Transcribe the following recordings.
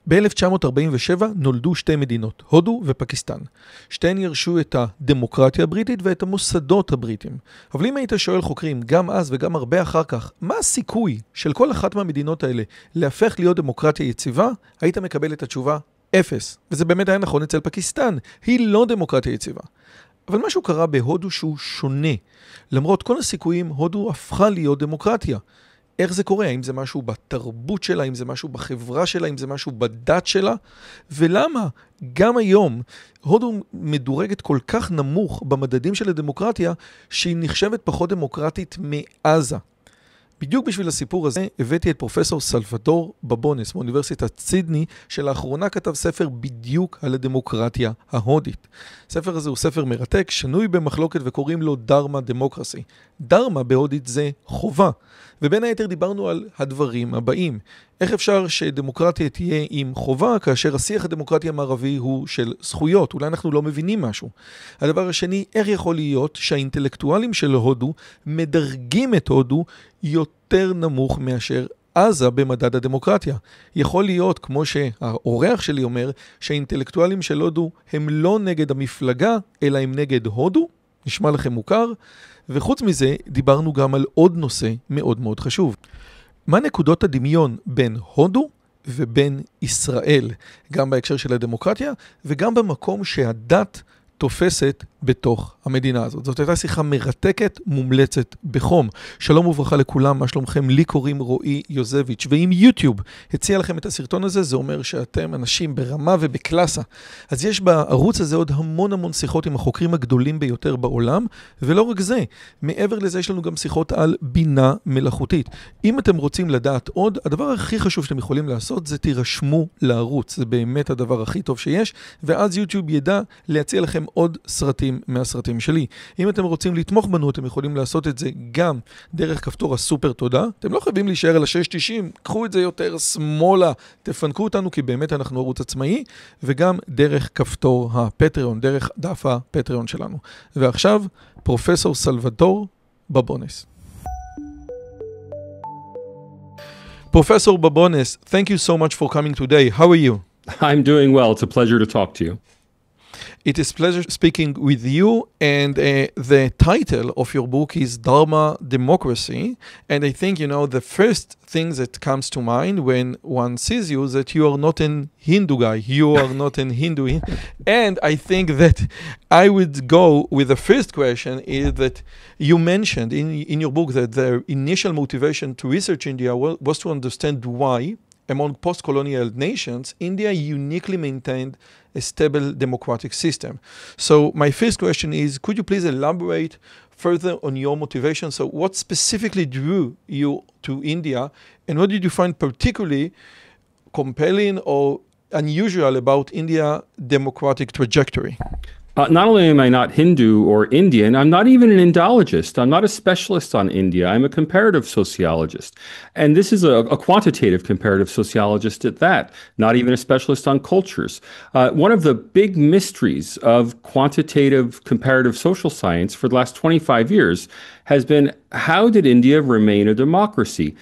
ב-1947 נולדו שתי מדינות, הודו ופקיסטן. שתיהן ירשו את הדמוקרטיה הבריטית ואת המוסדות הבריטיים. אבל אם היית שואל חוקרים, גם אז וגם הרבה אחר כך, מה הסיכוי של כל אחת מהמדינות האלה להפך להיות דמוקרטיה יציבה, היית מקבל את התשובה 0. וזה באמת היה נכון אצל פקיסטן. היא לא דמוקרטיה יציבה. אבל משהו קרה בהודו שהוא שונה. למרות כל הסיכויים, הודו הפכה להיות דמוקרטיה. איך זה קורה? האם זה משהו בתרבות שלה? האם זה משהו בחברה שלה? האם זה משהו בדת שלה? ולמה גם היום הודו מדורגת כל כך נמוך במדדים של הדמוקרטיה, שהיא נחשבת פחות דמוקרטית מעזה? בדיוק בשביל הסיפור הזה הבאתי את פרופסור סלבדור בבונס מאוניברסיטת סידני, שלאחרונה כתב ספר בדיוק על הדמוקרטיה ההודית. הספר הזה הוא ספר מרתק, שנוי במחלוקת וקוראים לו דרמה דמוקרסי. דרמה בהודית זה חובה. ובין היתר דיברנו על הדברים הבאים. איך אפשר שדמוקרטיה תהיה עם חובה, כאשר השיח הדמוקרטי המערבי הוא של זכויות? אולי אנחנו לא מבינים משהו. הדבר השני, איך יכול להיות שהאינטלקטואלים של הודו מדרגים את הודו יותר נמוך מאשר עזה במדד הדמוקרטיה? יכול להיות, כמו שהאורח שלי אומר, שהאינטלקטואלים של הודו הם לא נגד המפלגה, אלא הם נגד הודו? נשמע לכם מוכר? וחוץ מזה, דיברנו גם על עוד נושא מאוד מאוד חשוב. מה נקודות הדמיון בין הודו ובין ישראל, גם בהקשר של הדמוקרטיה, וגם במקום שהדת תופסת בתוך המדינה הזאת? זאת הייתה שיחה מרתקת, מומלצת בחום. שלום וברכה לכולם, מה שלומכם? לי קוראים רועי יוזביץ, ואם יוטיוב הציע לכם את הסרטון הזה, זה אומר שאתם אנשים ברמה ובקלאסה. אז יש בערוץ הזה עוד המון שיחות עם החוקרים הגדולים ביותר בעולם, ולא רק זה, מעבר לזה יש לנו גם שיחות על בינה מלאכותית. אם אתם רוצים לדעת עוד, הדבר הכי חשוב שאתם יכולים לעשות זה תירשמו לערוץ. זה באמת הדבר הכי טוב שיש, ואז יוטיוב ידע להציע לכם עוד סרטים מהסרטים שלי. אם אתם רוצים לתמוך בנו, אתם יכולים לעשות את זה גם דרך כפתור הסופר תודה. אתם לא חייבים להישאר על ה-6.90, קחו את זה יותר שמאלה, תפנקו אותנו, כי באמת אנחנו ערוץ עצמאי, וגם דרך כפתור הפטריון, דרך דף הפטריון שלנו. ועכשיו, פרופסור סלבדור בבונס. Professor Babones, thank you so much for coming today. How are you? I'm doing well. It's a pleasure to talk to you. It is a pleasure speaking with you, and the title of your book is Dharma Democracy, and I think, you know, the first thing that comes to mind when one sees you is that you are not an Hindu guy, you are not an Hindu, and I think that I would go with the first question is that you mentioned in your book that the initial motivation to research India was to understand why among post-colonial nations, India uniquely maintained a stable democratic system. So my first question is, could you please elaborate further on your motivation? So what specifically drew you to India, and what did you find particularly compelling or unusual about India's democratic trajectory? Not only am I not Hindu or Indian, I'm not even an Indologist. I'm not a specialist on India. I'm a comparative sociologist. And this is a quantitative comparative sociologist at that, not even a specialist on cultures. One of the big mysteries of quantitative comparative social science for the last 25 years has been, how did India remain a democracy?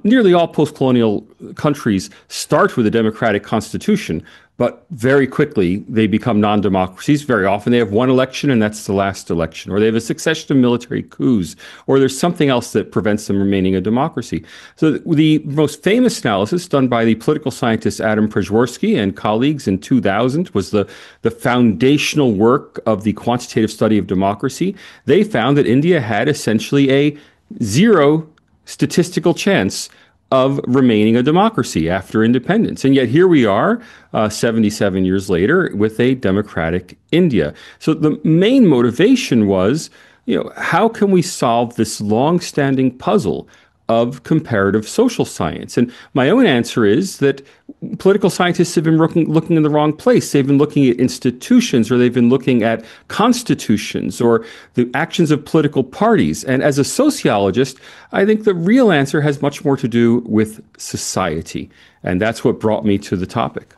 Nearly all post-colonial countries start with a democratic constitution, but very quickly they become non-democracies. Very often they have one election and that's the last election, or they have a succession of military coups, or there's something else that prevents them remaining a democracy. So the most famous analysis done by the political scientist Adam Przeworski and colleagues in 2000 was the foundational work of the quantitative study of democracy. They found that India had essentially a zero statistical chance of remaining a democracy after independence. And yet here we are, 77 years later, with a democratic India. So the main motivation was, how can we solve this long-standing puzzle of comparative social science? And my own answer is that political scientists have been looking in the wrong place. They've been looking at institutions, or they've been looking at constitutions, or the actions of political parties. And as a sociologist, I think the real answer has much more to do with society. And that's what brought me to the topic.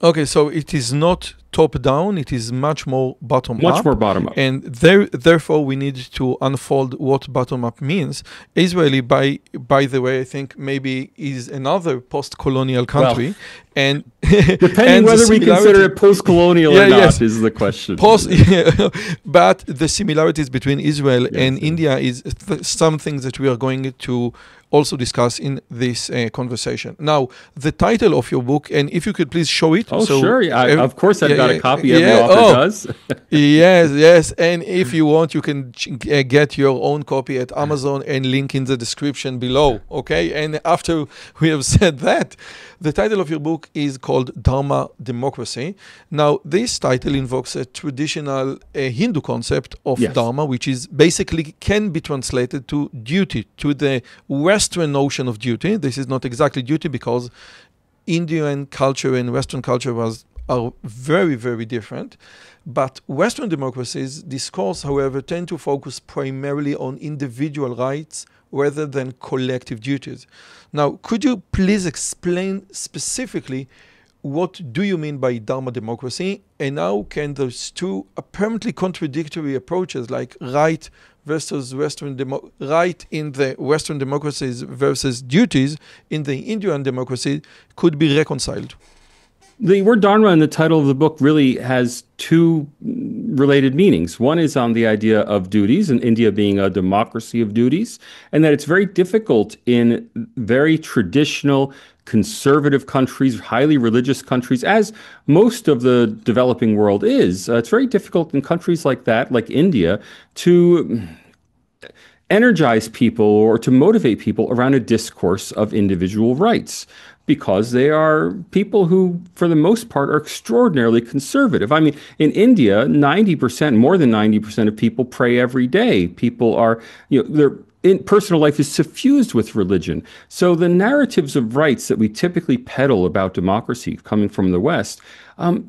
Okay, so it is not top-down, it is much more bottom-up. Much more bottom-up. And therefore, we need to unfold what bottom-up means. Israeli, by the way, I think maybe is another post-colonial country. Well, and depending whether we consider it post-colonial or not is the question. But the similarities between Israel and India is something that we are going to also discuss in this conversation. Now, the title of your book, and if you could please show it. Oh, so sure. Of course, I've got a copy. Every author does. Yes. And if you want, you can get your own copy at Amazon and link in the description below. Okay? And after we have said that, the title of your book is called Dharma Democracy. Now, this title invokes a traditional Hindu concept of Dharma, which is basically can be translated to duty, to the Western notion of duty. This is not exactly duty because Indian culture and Western culture are very, very different. But Western democracies' discourse, however, tend to focus primarily on individual rights rather than collective duties. Now, could you please explain specifically what do you mean by Dharma democracy, and how can those two apparently contradictory approaches, like right versus right in the Western democracies versus duties in the Indian democracy, could be reconciled? The word Dharma in the title of the book really has two related meanings. One is on the idea of duties, and India being a democracy of duties, and that it's very difficult in very traditional, conservative countries, highly religious countries, as most of the developing world is. It's very difficult in countries like that, like India, to energize people or to motivate people around a discourse of individual rights, because they are people who, for the most part, are extraordinarily conservative. I mean, in India, 90%, more than 90% of people pray every day. People are, their personal life is suffused with religion. So the narratives of rights that we typically peddle about democracy coming from the West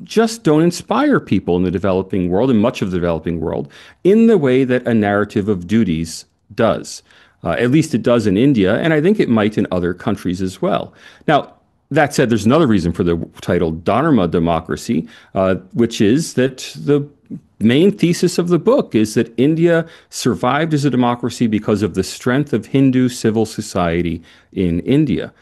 just don't inspire people in the developing world, in much of the developing world, in the way that a narrative of duties does. At least it does in India, and I think it might in other countries as well. Now, that said, there's another reason for the title Dharma Democracy, which is that the main thesis of the book is that India survived as a democracy because of the strength of Hindu civil society in India.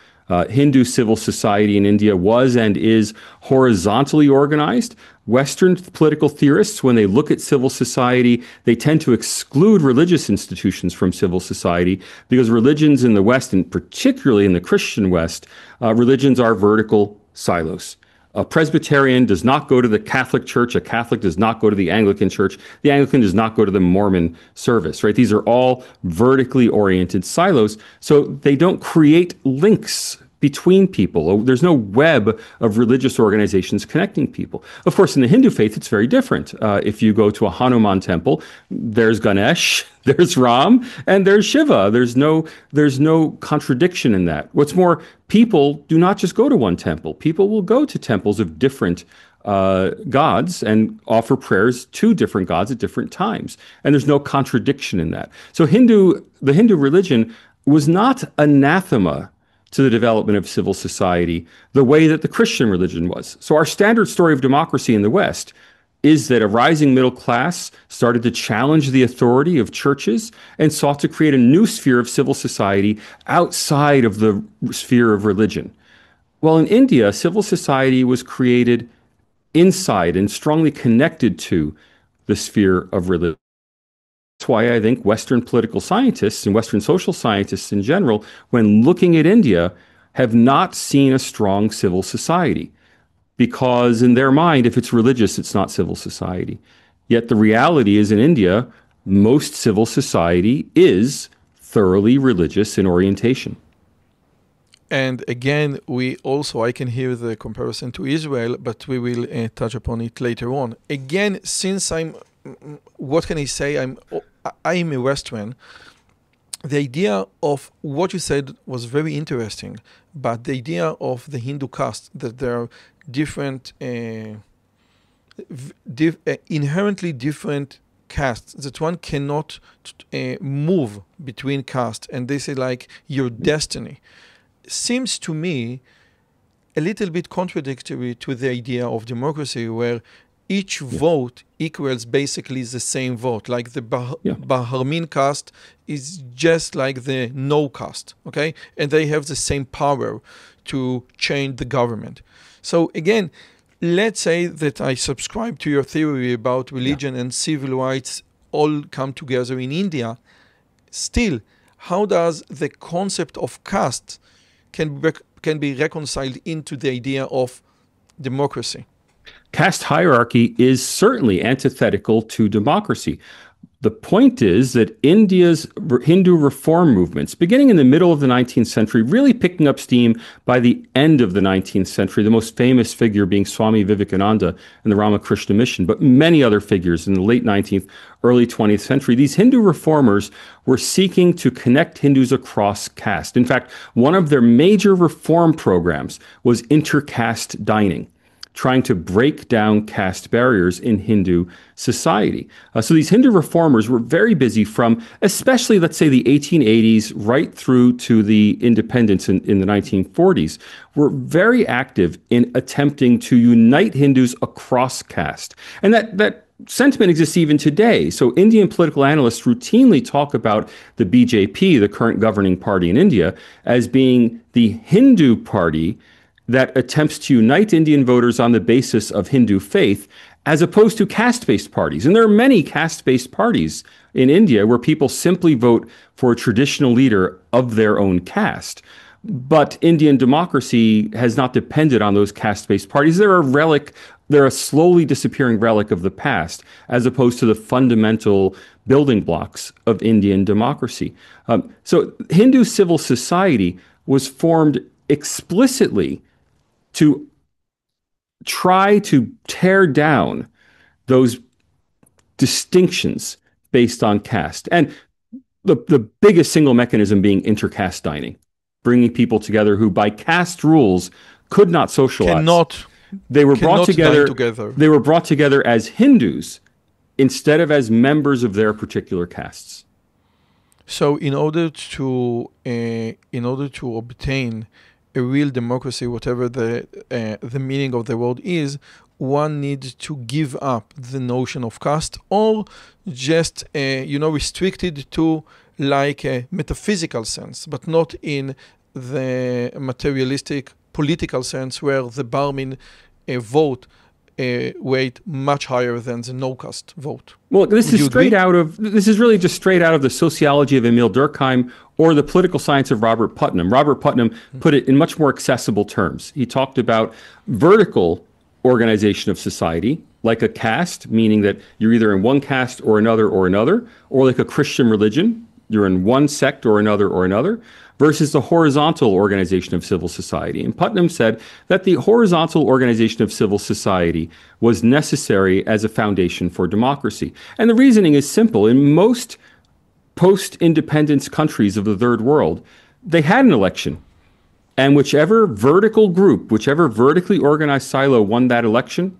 Hindu civil society in India was and is horizontally organized. Western political theorists, when they look at civil society, they tend to exclude religious institutions from civil society because religions in the West, and particularly in the Christian West, religions are vertical silos. A Presbyterian does not go to the Catholic Church. A Catholic does not go to the Anglican Church. The Anglican does not go to the Mormon service, right? These are all vertically oriented silos. So they don't create links between people. There's no web of religious organizations connecting people. Of course, in the Hindu faith, it's very different. If you go to a Hanuman temple, there's Ganesh, there's Ram, and there's Shiva. There's no contradiction in that. What's more, people do not just go to one temple. People will go to temples of different gods and offer prayers to different gods at different times. And there's no contradiction in that. So the Hindu religion was not anathema to the development of civil society the way that the Christian religion was. So our standard story of democracy in the West is that a rising middle class started to challenge the authority of churches and sought to create a new sphere of civil society outside of the sphere of religion. Well, in India, civil society was created inside and strongly connected to the sphere of religion. That's why I think Western political scientists and Western social scientists in general, when looking at India, have not seen a strong civil society. Because in their mind, if it's religious, it's not civil society. Yet the reality is in India, most civil society is thoroughly religious in orientation. And again, I can hear the comparison to Israel, but we will touch upon it later on. Again, since what can I say? I'm a Western. The idea of what you said was very interesting, but the idea of the Hindu caste, that there are different, inherently different castes, that one cannot move between castes, and they say like your destiny, seems to me a little bit contradictory to the idea of democracy, where each vote equals basically the same vote. Like the Bahramin caste is just like the no caste, okay? And they have the same power to change the government. So again, let's say that I subscribe to your theory about religion and civil rights all come together in India. Still, how does the concept of caste can be reconciled into the idea of democracy? Caste hierarchy is certainly antithetical to democracy. The point is that India's Hindu reform movements, beginning in the middle of the 19th century, really picking up steam by the end of the 19th century, the most famous figure being Swami Vivekananda and the Ramakrishna Mission, but many other figures in the late 19th, early 20th century. These Hindu reformers were seeking to connect Hindus across caste. In fact, one of their major reform programs was intercaste dining, trying to break down caste barriers in Hindu society. So these Hindu reformers were very busy from, especially, let's say, the 1880s right through to the independence in the 1940s, were very active in attempting to unite Hindus across caste. And that sentiment exists even today. So Indian political analysts routinely talk about the BJP, the current governing party in India, as being the Hindu party that attempts to unite Indian voters on the basis of Hindu faith, as opposed to caste-based parties. And there are many caste-based parties in India where people simply vote for a traditional leader of their own caste. But Indian democracy has not depended on those caste-based parties. They're a slowly disappearing relic of the past, as opposed to the fundamental building blocks of Indian democracy. So Hindu civil society was formed explicitly to try to tear down those distinctions based on caste. And the biggest single mechanism being intercaste dining, bringing people together who by caste rules could not socialize. They were brought together. They were brought together as Hindus instead of as members of their particular castes. So in order to obtain a real democracy, whatever the meaning of the word is, one needs to give up the notion of caste, or just restricted to like a metaphysical sense, but not in the materialistic political sense where the Bahramin vote weight much higher than the no-caste vote. Well, this is really just straight out of the sociology of Emil Durkheim or the political science of Robert Putnam. Robert Putnam put it in much more accessible terms. He talked about vertical organization of society, like a caste, meaning that you're either in one caste or another, or like a Christian religion, you're in one sect or another, versus the horizontal organization of civil society. And Putnam said that the horizontal organization of civil society was necessary as a foundation for democracy. And the reasoning is simple. In most post-independence countries of the third world, they had an election. And whichever vertical group, whichever vertically organized silo won that election,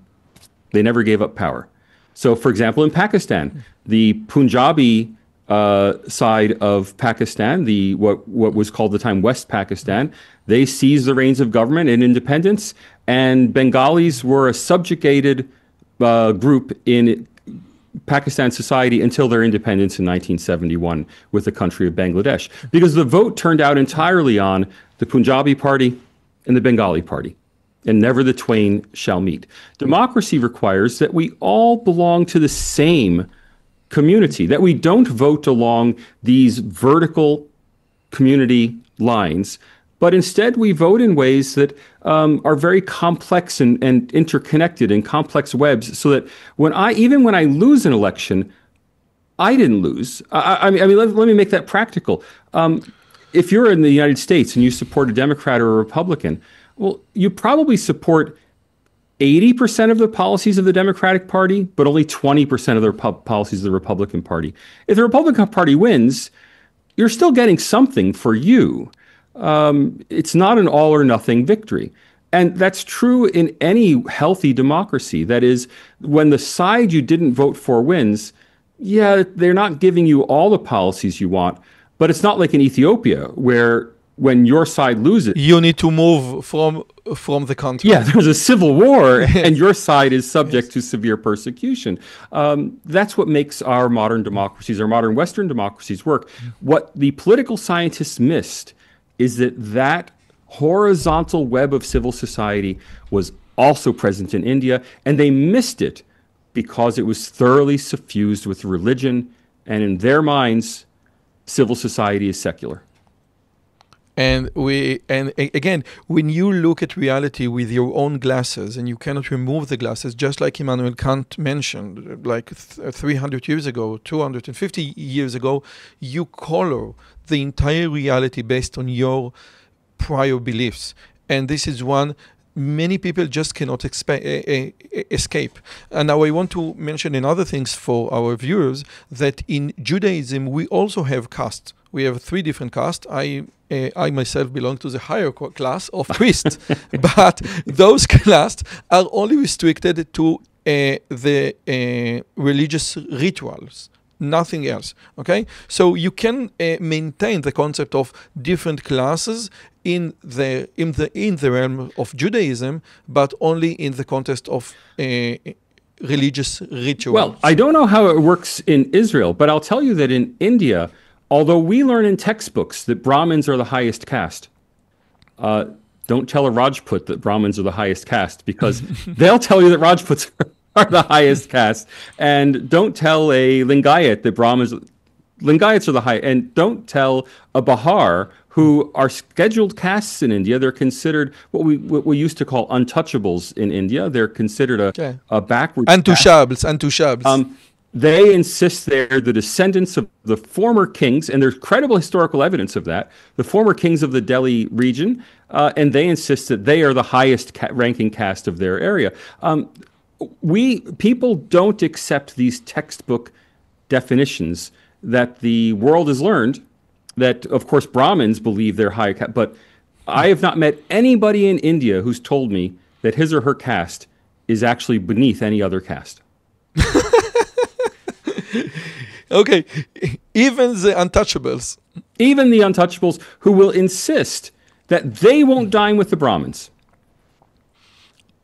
they never gave up power. So, for example, in Pakistan, the Punjabi side of Pakistan, what was called at the time West Pakistan, they seized the reins of government and independence, and Bengalis were a subjugated group in Pakistan society until their independence in 1971 with the country of Bangladesh, because the vote turned out entirely on the Punjabi party and the Bengali party, and never the twain shall meet. Democracy requires that we all belong to the same community, that we don't vote along these vertical community lines, but instead we vote in ways that are very complex and interconnected in complex webs, so that even when I lose an election, I didn't lose. I mean, let me make that practical. If you're in the United States and you support a Democrat or a Republican, well, you probably support 80% of the policies of the Democratic Party, but only 20% of the policies of the Republican Party. If the Republican Party wins, you're still getting something for you. It's not an all or nothing victory. And that's true in any healthy democracy. That is, when the side you didn't vote for wins, yeah, they're not giving you all the policies you want, but it's not like in Ethiopia where when your side loses, you need to move from the country. Yeah, there's a civil war, and your side is subject to severe persecution. That's what makes our modern democracies, our modern Western democracies work. What the political scientists missed is that horizontal web of civil society was also present in India, and they missed it because it was thoroughly suffused with religion, and in their minds, civil society is secular. And again, when you look at reality with your own glasses and you cannot remove the glasses, just like Immanuel Kant mentioned, like 300 years ago, 250 years ago, you color the entire reality based on your prior beliefs. And this is one many people just cannot escape. And now I want to mention another things for our viewers, that in Judaism, we also have castes. We have 3 different castes. I myself belong to the higher class of priests, but those classes are only restricted to the religious rituals, nothing else. Okay, so you can maintain the concept of different classes in the realm of Judaism, but only in the context of religious rituals. Well, I don't know how it works in Israel, but I'll tell you that in India, although we learn in textbooks that Brahmins are the highest caste, don't tell a Rajput that Brahmins are the highest caste, because they'll tell you that Rajputs are the highest caste. And don't tell a Lingayat that Lingayats are the highest. And don't tell a Bahar, who are scheduled castes in India. They're considered what we used to call untouchables in India. They're considered a backward Untouchables. They insist they're the descendants of the former kings, and there's credible historical evidence of that, the former kings of the Delhi region, and they insist that they are the highest ranking caste of their area. People don't accept these textbook definitions that the world has learned, that, of course, Brahmins believe they're higher caste, but I have not met anybody in India who's told me that his or her caste is actually beneath any other caste. Okay, even the untouchables. Even the untouchables who will insist that they won't dine with the Brahmins.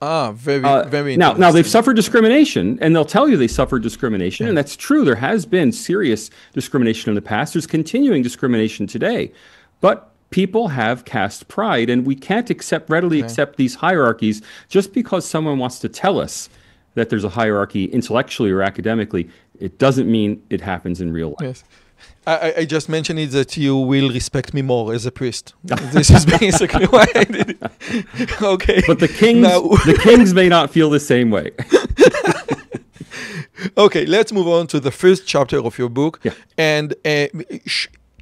Very interesting. Now they've suffered discrimination, and they'll tell you they suffered discrimination, and that's true. There has been serious discrimination in the past. There's continuing discrimination today. But people have caste pride, and we can't readily accept these hierarchies just because someone wants to tell us that there's a hierarchy intellectually or academically. It doesn't mean it happens in real life. Yes. I just mentioned it that you will respect me more as a priest. This is basically why I did it. Okay. But the kings may not feel the same way. Okay, let's move on to the first chapter of your book. Yeah. And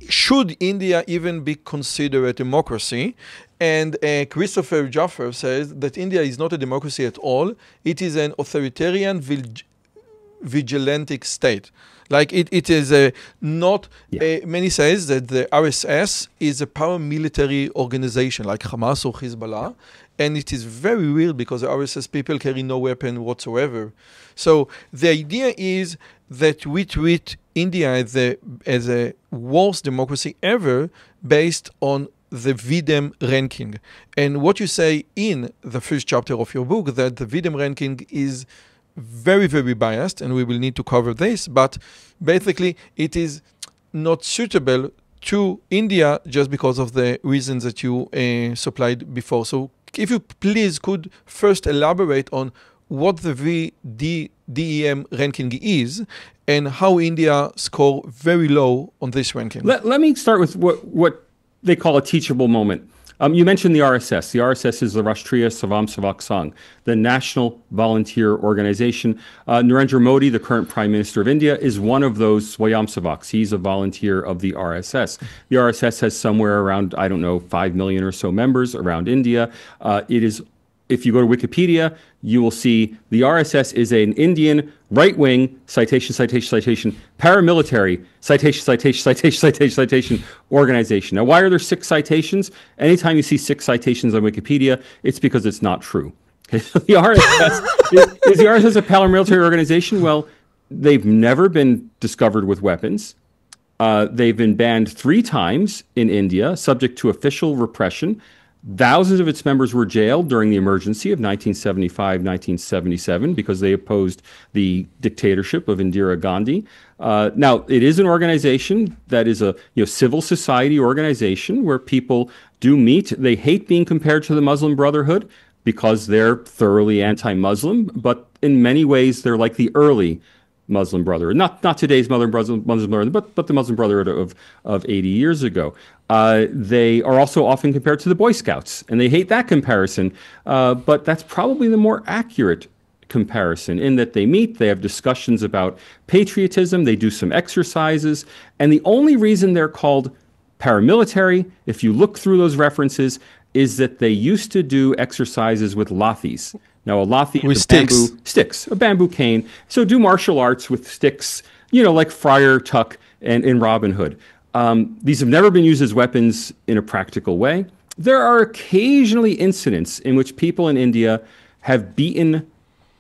should India even be considered a democracy? And Christopher Jaffer says that India is not a democracy at all. It is an authoritarian vigilantic state. Like it is not, many says that the RSS is a paramilitary organization like Hamas or Hezbollah. And it is very weird because the RSS people carry no weapon whatsoever. So the idea is that we treat India as a worst democracy ever based on the VDEM ranking. And what you say in the first chapter of your book, that the VDEM ranking is very, very biased, and we will need to cover this, but basically it is not suitable to India just because of the reasons that you supplied before. So if you please could first elaborate on what the VDEM ranking is and how India score very low on this ranking. Let me start with what they call a teachable moment. You mentioned the RSS. The RSS is the Rashtriya Swayamsevak Sangh, the National Volunteer Organization. Narendra Modi, the current Prime Minister of India, is one of those Swayamsevaks. He's a volunteer of the RSS. The RSS has somewhere around, 5 million or so members around India. If you go to Wikipedia, you will see the RSS is an Indian right-wing citation, paramilitary citation organization. Now, why are there 6 citations? Anytime you see 6 citations on Wikipedia, it's because it's not true. The RSS is the RSS a paramilitary organization? Well, they've never been discovered with weapons. They've been banned 3 times in India, subject to official repression. Thousands of its members were jailed during the emergency of 1975-1977 because they opposed the dictatorship of Indira Gandhi. Now, it is an organization that is a civil society organization where people do meet. They hate being compared to the Muslim Brotherhood because they're thoroughly anti-Muslim, but in many ways they're like the early Muslim Brotherhood, not today's Muslim Brotherhood, but the Muslim Brotherhood of 80 years ago. They are also often compared to the Boy Scouts, and they hate that comparison. But that's probably the more accurate comparison in that they meet, they have discussions about patriotism, they do some exercises, and the only reason they're called paramilitary, if you look through those references, is that they used to do exercises with lathis. Now, a lathi is a bamboo cane. So do martial arts with sticks, like Friar Tuck and in Robin Hood. These have never been used as weapons in a practical way. There are occasionally incidents in which people in India have beaten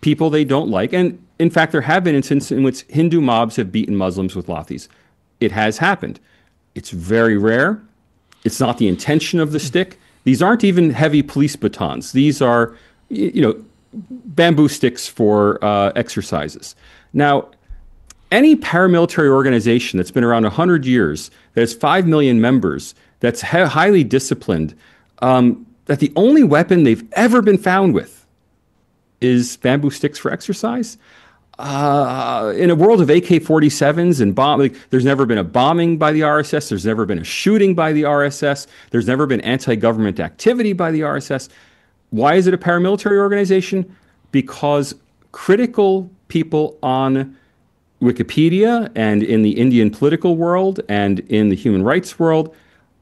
people they don't like. And in fact, there have been incidents in which Hindu mobs have beaten Muslims with lathis. It has happened. It's very rare. It's not the intention of the stick. These aren't even heavy police batons. These are, bamboo sticks for exercises. Now, any paramilitary organization that's been around 100 years, that has 5 million members, that's highly disciplined, that the only weapon they've ever been found with is bamboo sticks for exercise. In a world of AK-47s and there's never been a bombing by the RSS. There's never been a shooting by the RSS. There's never been anti-government activity by the RSS. Why is it a paramilitary organization? Because critical people on Wikipedia and in the Indian political world and in the human rights world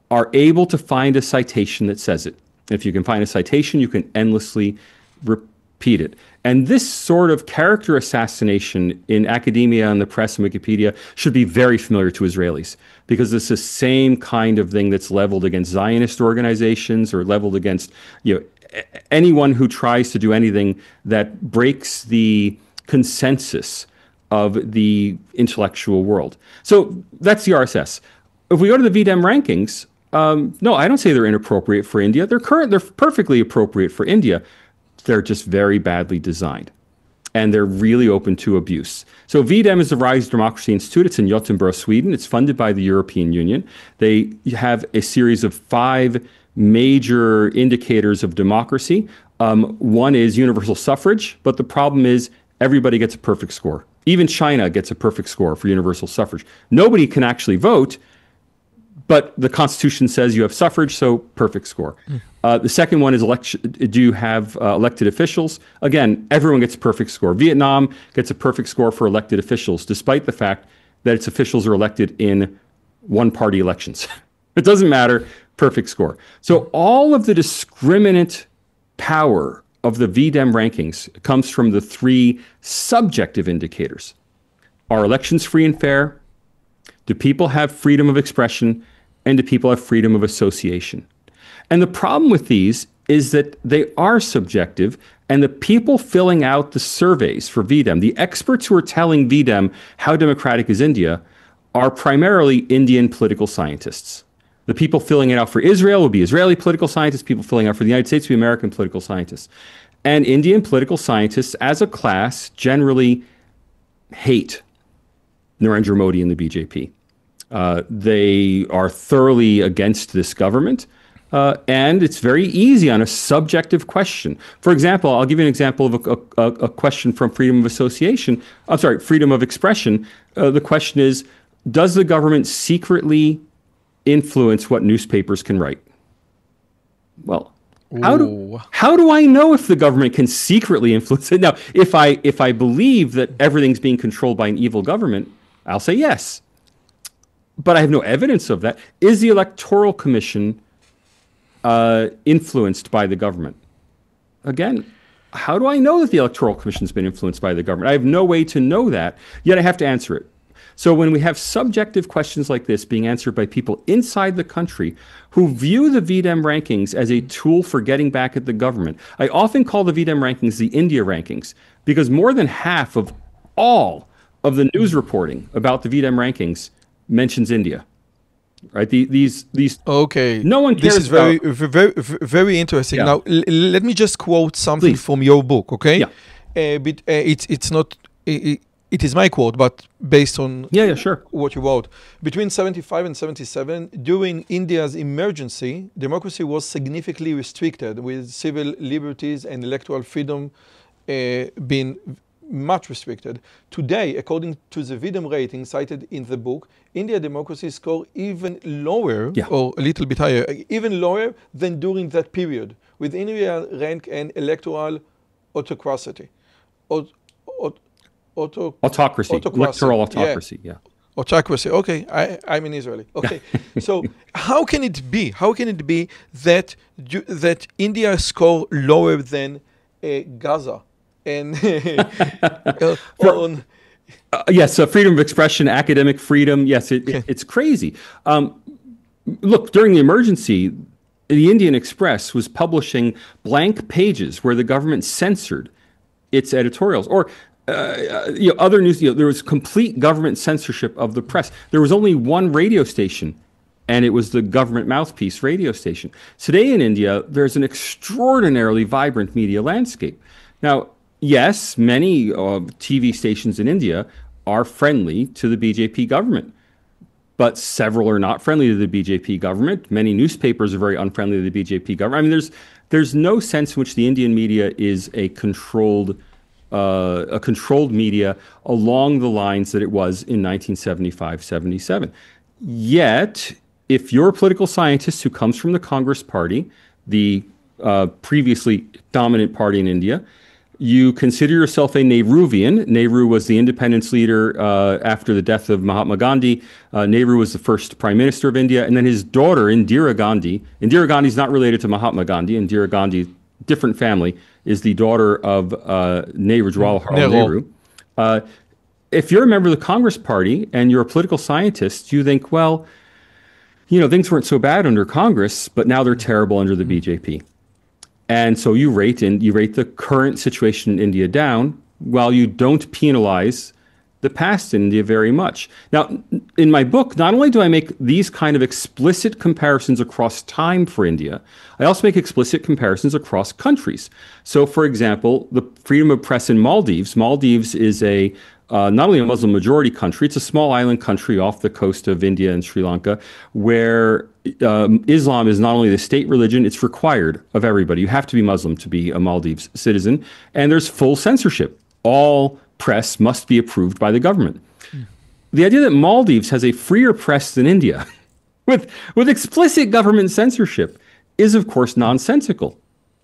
are able to find a citation that says it. If you can find a citation, you can endlessly repeat it. And this sort of character assassination in academia and the press and Wikipedia should be very familiar to Israelis, because it's the same kind of thing that's leveled against Zionist organizations or leveled against anyone who tries to do anything that breaks the consensus of the intellectual world. So that's the RSS. If we go to the VDEM rankings, no, I don't say they're inappropriate for India. They're perfectly appropriate for India. They're just very badly designed, and they're really open to abuse. So VDEM is the Rise of Democracy Institute. It's in Gothenburg, Sweden. It's funded by the European Union. They have a series of 5 major indicators of democracy. One is universal suffrage, but the problem is everybody gets a perfect score. Even China gets a perfect score for universal suffrage. Nobody can actually vote, but the Constitution says you have suffrage, so perfect score. The second one is election. Do you have elected officials? Again, everyone gets a perfect score. Vietnam gets a perfect score for elected officials, despite the fact that its officials are elected in one-party elections. It doesn't matter, perfect score. So all of the discriminant power of the VDEM rankings comes from the 3 subjective indicators. Are elections free and fair? Do people have freedom of expression? And do people have freedom of association? And the problem with these is that they are subjective, and the people filling out the surveys for VDEM, the experts who are telling VDEM how democratic is India, are primarily Indian political scientists. The people filling it out for Israel will be Israeli political scientists. People filling out for the United States will be American political scientists. And Indian political scientists, as a class, generally hate Narendra Modi and the BJP. They are thoroughly against this government. And it's very easy on a subjective question. For example, I'll give you an example of a question from freedom of association. I'm sorry, freedom of expression. The question is, does the government secretly influence what newspapers can write? Well, how do I know if the government can secretly influence it? Now, if I believe that everything's being controlled by an evil government, I'll say yes. But I have no evidence of that. Is the Electoral Commission influenced by the government? Again, how do I know that the Electoral Commission's been influenced by the government? I have no way to know that, yet I have to answer it. So when we have subjective questions like this being answered by people inside the country who view the VDEM rankings as a tool for getting back at the government, I often call the VDEM rankings the India rankings, because more than half of all of the news reporting about the VDEM rankings mentions India. Right? These. Okay. No one cares. This is very interesting. Yeah. Now, let me just quote something Please. from your book, okay? Yeah. It's not. It is my quote, but based on Sure. what you wrote. Between 75 and 77, during India's emergency, democracy was significantly restricted, with civil liberties and electoral freedom being much restricted. Today, according to the Videm rating cited in the book, India democracy score even lower, or a little bit higher, even lower than during that period, with India rank an electoral autocracy. Autocracy. Electoral autocracy, yeah. Autocracy. Okay, I'm an Israeli. Okay, so how can it be? How can it be that India score lower than Gaza and yes, freedom of expression, academic freedom. Yes, it's crazy. Look, during the emergency, the Indian Express was publishing blank pages where the government censored its editorials, or other news. There was complete government censorship of the press. There was only one radio station, and it was the government mouthpiece radio station. Today in India, there's an extraordinarily vibrant media landscape. Now, yes, many TV stations in India are friendly to the BJP government, but several are not friendly to the BJP government. Many newspapers are very unfriendly to the BJP government. I mean, there's no sense in which the Indian media is a controlled media along the lines that it was in 1975-77. Yet, if you're a political scientist who comes from the Congress Party, the previously dominant party in India, you consider yourself a Nehruvian. Nehru was the independence leader after the death of Mahatma Gandhi. Nehru was the first prime minister of India. And then his daughter, Indira Gandhi. Indira Gandhi is not related to Mahatma Gandhi. Indira Gandhi, different family, is the daughter of Jawaharlal Nehru. If you're a member of the Congress Party and you're a political scientist, you think, well, things weren't so bad under Congress, but now they're terrible under the BJP. And so you rate the current situation in India down, while you don't penalize the past in India very much. Now, in my book, not only do I make these kind of explicit comparisons across time for India, I also make explicit comparisons across countries. So, for example, the freedom of press in Maldives. Maldives is not only a Muslim majority country, it's a small island country off the coast of India and Sri Lanka, where Islam is not only the state religion, it's required of everybody. You have to be Muslim to be a Maldives citizen. And there's full censorship. All press must be approved by the government. The idea that Maldives has a freer press than India, with explicit government censorship, is of course nonsensical.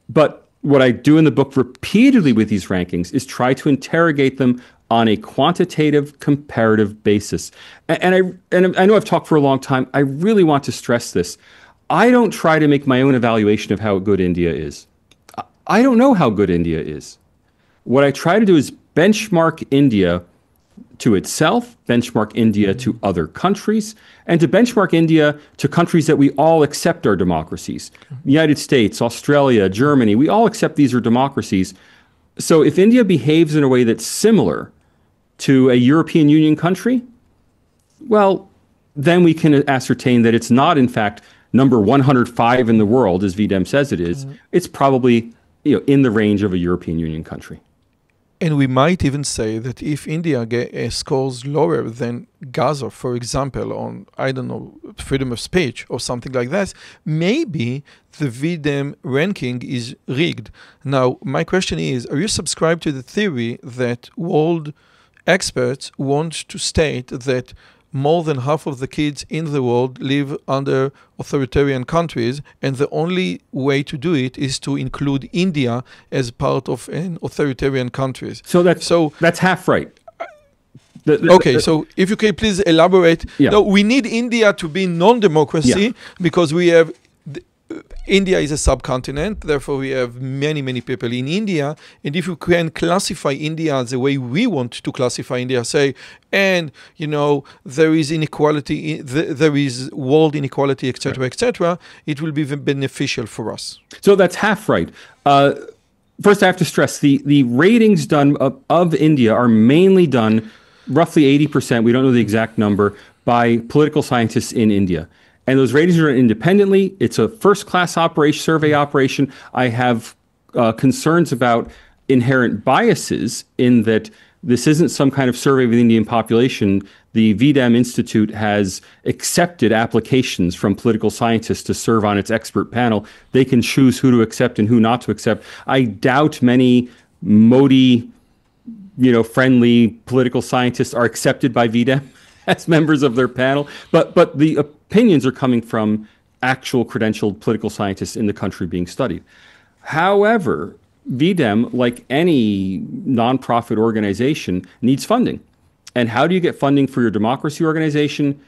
But what I do in the book repeatedly with these rankings is try to interrogate them on a quantitative, comparative basis. And I know I've talked for a long time. I really want to stress this. I don't try to make my own evaluation of how good India is. I don't know how good India is. What I try to do is benchmark India to itself, benchmark India to other countries, and to benchmark India to countries that we all accept are democracies. United States, Australia, Germany, we all accept these are democracies. So if India behaves in a way that's similar to a European Union country, well, then we can ascertain that it's not, in fact, number 105 in the world, as Videm says it is. It's probably in the range of a European Union country. And we might even say that if India scores lower than Gaza, for example, on, I don't know, freedom of speech or something like that, maybe the Videm ranking is rigged. Now, my question is, are you subscribed to the theory that world experts want to state that more than half of the kids in the world live under authoritarian countries, and the only way to do it is to include India as part of an authoritarian country? So that's half right. So if you can please elaborate. Yeah. No, we need India to be non-democracy because we have India is a subcontinent, therefore we have many, many people in India. And if you can classify India the way we want to classify India, say, and, there is inequality, there is world inequality, etc., etc., it will be beneficial for us. So that's half right. First, I have to stress the ratings done of India are mainly done roughly 80%, we don't know the exact number, by political scientists in India. And those ratings are done independently. It's a first-class operation, survey operation. I have concerns about inherent biases in that this isn't some kind of survey of the Indian population. The VDEM Institute has accepted applications from political scientists to serve on its expert panel. They can choose who to accept and who not to accept. I doubt many Modi, friendly political scientists are accepted by VDEM as members of their panel. But the opinions are coming from actual credentialed political scientists in the country being studied. However, VDEM, like any nonprofit organization, needs funding. And how do you get funding for your democracy organization?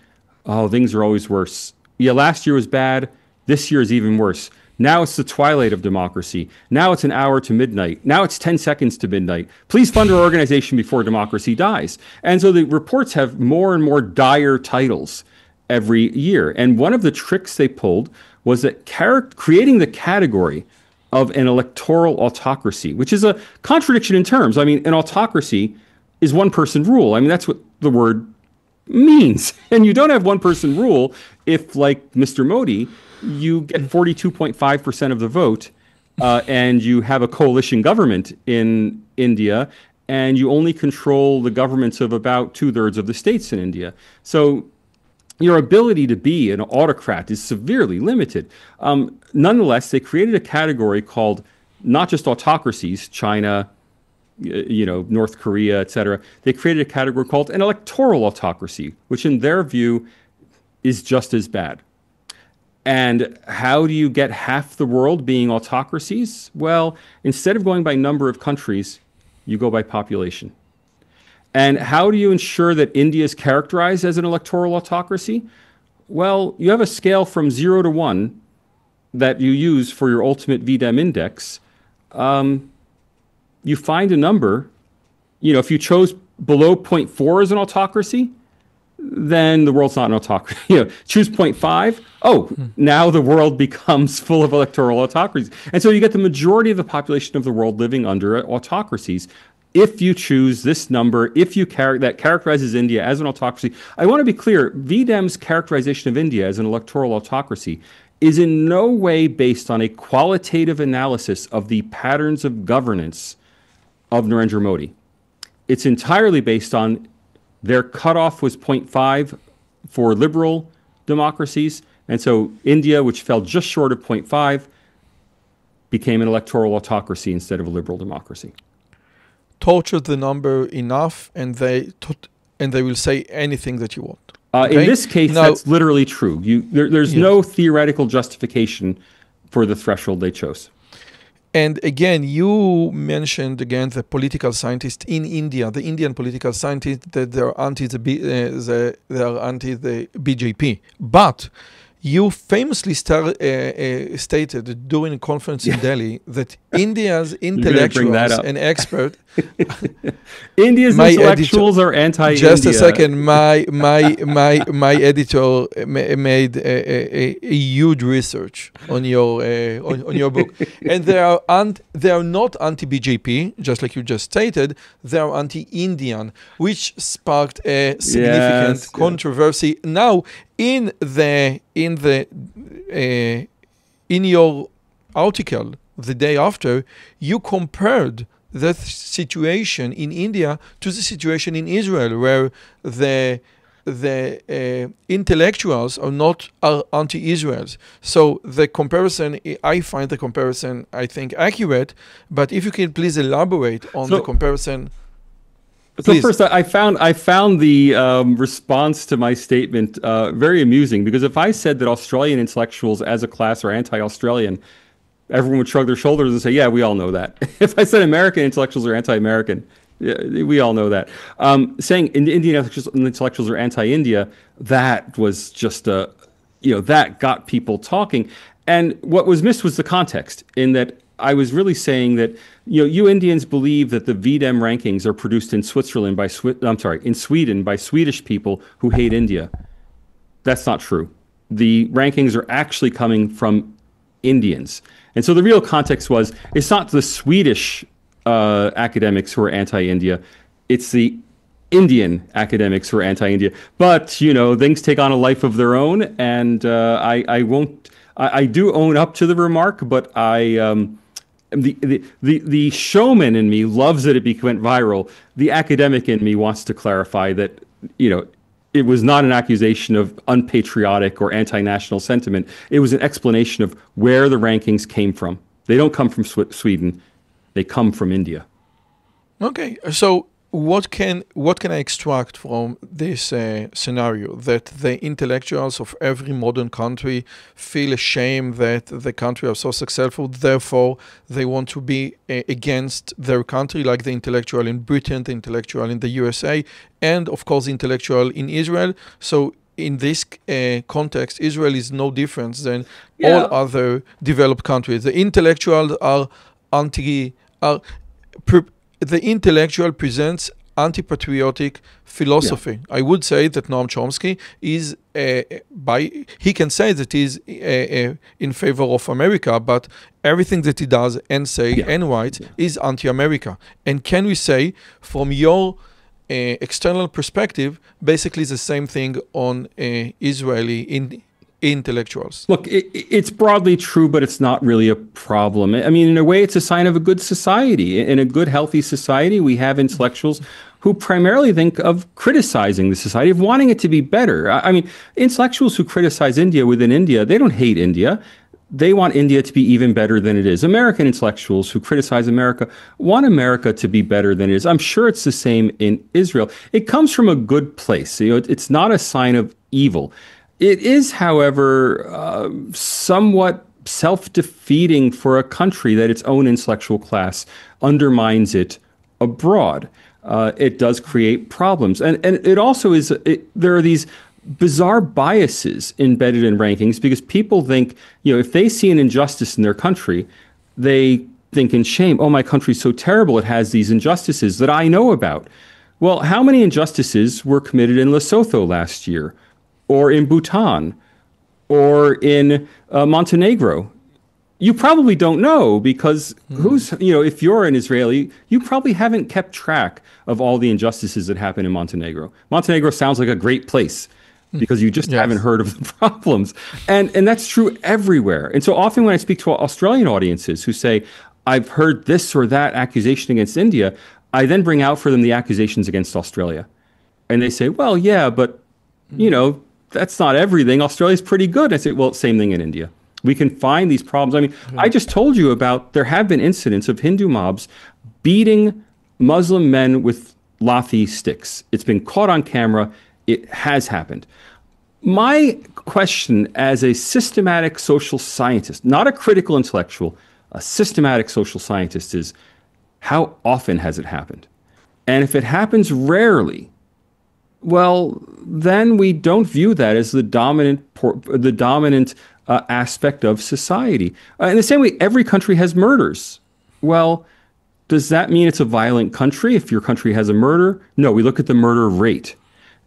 Oh, things are always worse. Yeah, last year was bad. This year is even worse. Now it's the twilight of democracy. Now it's an hour to midnight. Now it's 10 seconds to midnight. Please fund our organization before democracy dies. And so the reports have more and more dire titles every year. And one of the tricks they pulled was that creating the category of an electoral autocracy, which is a contradiction in terms. I mean, an autocracy is one-person rule. I mean, that's what the word means. And you don't have one-person rule if, like Mr. Modi, you get 42.5% of the vote and you have a coalition government in India and you only control the governments of about 2/3 of the states in India. So your ability to be an autocrat is severely limited. Nonetheless, they created a category called not just autocracies, China, North Korea, etc. They created a category called an electoral autocracy, which in their view is just as bad. And how do you get half the world being autocracies? Well, instead of going by number of countries, you go by population. And how do you ensure that India is characterized as an electoral autocracy? Well, you have a scale from 0 to 1 that you use for your ultimate VDEM index. You find a number, if you chose below 0.4 as an autocracy, then the world's not an autocracy. Choose 0.5. Now the world becomes full of electoral autocracies. And so you get the majority of the population of the world living under autocracies. If you choose this number, if you that characterizes India as an autocracy, I want to be clear, VDEM's characterization of India as an electoral autocracy is in no way based on a qualitative analysis of the patterns of governance of Narendra Modi. It's entirely based on their cutoff was 0.5 for liberal democracies. And so India, which fell just short of 0.5, became an electoral autocracy instead of a liberal democracy. Torture the number enough, and they will say anything that you want. Okay? In this case, that's literally true. There's no theoretical justification for the threshold they chose. And again, you mentioned again the political scientists in India, the Indian political scientists, that they are anti the BJP, but you famously stated during a conference in Delhi that India's intellectuals and experts, India's intellectuals are anti-India. Just a second, my editor made a huge research on your book, and they are not anti-BJP, just like you just stated. They are anti-Indian, which sparked a significant controversy. Now, in your article the day after, you compared the situation in India to the situation in Israel, where the intellectuals are anti-Israels. So the comparison, I find the comparison, I think, accurate. But if you can please elaborate on the comparison. So first, I found the response to my statement very amusing, because if I said that Australian intellectuals as a class are anti-Australian, everyone would shrug their shoulders and say, yeah, we all know that. If I said American intellectuals are anti-American, we all know that. Saying Indian intellectuals are anti-India, that was just that got people talking. And what was missed was the context, in that I was really saying that you Indians believe that the VDEM rankings are produced in Switzerland in Sweden by Swedish people who hate India. That's not true. The rankings are actually coming from Indians. And so the real context was, it's not the Swedish academics who are anti-India, it's the Indian academics who are anti-India. But, you know, things take on a life of their own, and I won't. I do own up to the remark, but the showman in me loves that it went viral. The academic in me wants to clarify that, you know, it was not an accusation of unpatriotic or anti-national sentiment. It was an explanation of where the rankings came from. They don't come from Sweden. They come from India. Okay, so what can I extract from this scenario? That the intellectuals of every modern country feel ashamed that the country are so successful, therefore they want to be against their country, like the intellectual in Britain, the intellectual in the USA, and of course the intellectual in Israel. So in this context, Israel is no different than all other developed countries. The intellectuals are the intellectual presents anti-patriotic philosophy. Yeah. I would say that Noam Chomsky is, he can say that he's in favor of America, but everything that he does and say and writes is anti-America. And can we say, from your external perspective, basically the same thing on Israeli intellectuals? Look, it's broadly true, but it's not really a problem. I mean, in a way, it's a sign of a good society. In a good, healthy society, we have intellectuals who primarily think of criticizing the society, of wanting it to be better. I mean, intellectuals who criticize India within India, they don't hate India. They want India to be even better than it is. American intellectuals who criticize America want America to be better than it is. I'm sure it's the same in Israel. It comes from a good place. You know, it's not a sign of evil. It is, however, somewhat self-defeating for a country that its own intellectual class undermines it abroad. It does create problems. And it also is, there are these bizarre biases embedded in rankings because people think, you know, if they see an injustice in their country, they think in shame, oh, my country's so terrible, it has these injustices that I know about. Well, how many injustices were committed in Lesotho last year? Or in Bhutan, or in Montenegro? You probably don't know because if you're an Israeli, you probably haven't kept track of all the injustices that happen in Montenegro. Montenegro sounds like a great place because you just haven't heard of the problems. And that's true everywhere. And so often when I speak to Australian audiences who say, I've heard this or that accusation against India, I then bring out for them the accusations against Australia. And they say, well, yeah, but, you know, that's not everything. Australia's pretty good. I say, well, same thing in India. We can find these problems. I mean, I just told you about, there have been incidents of Hindu mobs beating Muslim men with lathi sticks. It's been caught on camera. It has happened. My question as a systematic social scientist, not a critical intellectual, a systematic social scientist is, how often has it happened? And if it happens rarely, well, then we don't view that as the dominant aspect of society. In the same way, every country has murders. Well, does that mean it's a violent country if your country has a murder? No, we look at the murder rate.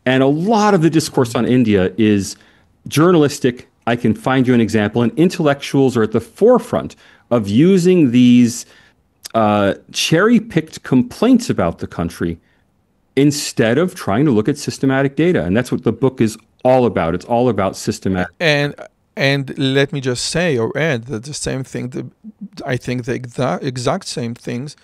And a lot of the discourse on India is journalistic. I can find you an example. And intellectuals are at the forefront of using these cherry-picked complaints about the country instead of trying to look at systematic data. And that's what the book is all about. It's all about systematic. And let me just say or add that the same thing, I think the exact same things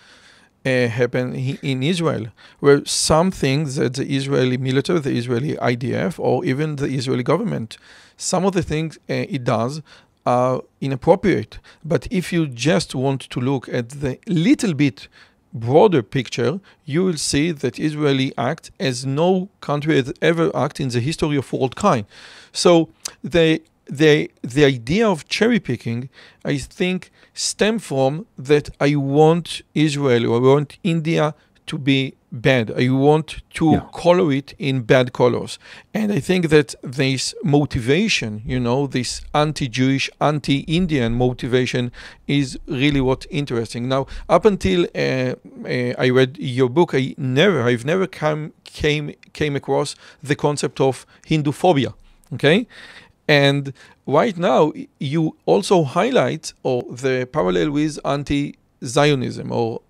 happen in Israel, where some things that the Israeli military, the Israeli IDF, or even the Israeli government, some of the things it does are inappropriate. But if you just want to look at the little bit broader picture, you will see that Israeli act as no country has ever acted in the history of worldkind. So the idea of cherry picking, I think, stem from that I want Israel or I want India to be bad. I want to color it in bad colors. And I think that this motivation, you know, this anti-Jewish, anti-Indian motivation is really what's interesting. Now, up until I read your book, I've never came across the concept of Hindu phobia. Okay? And right now, you also highlight the parallel with anti-Zionism or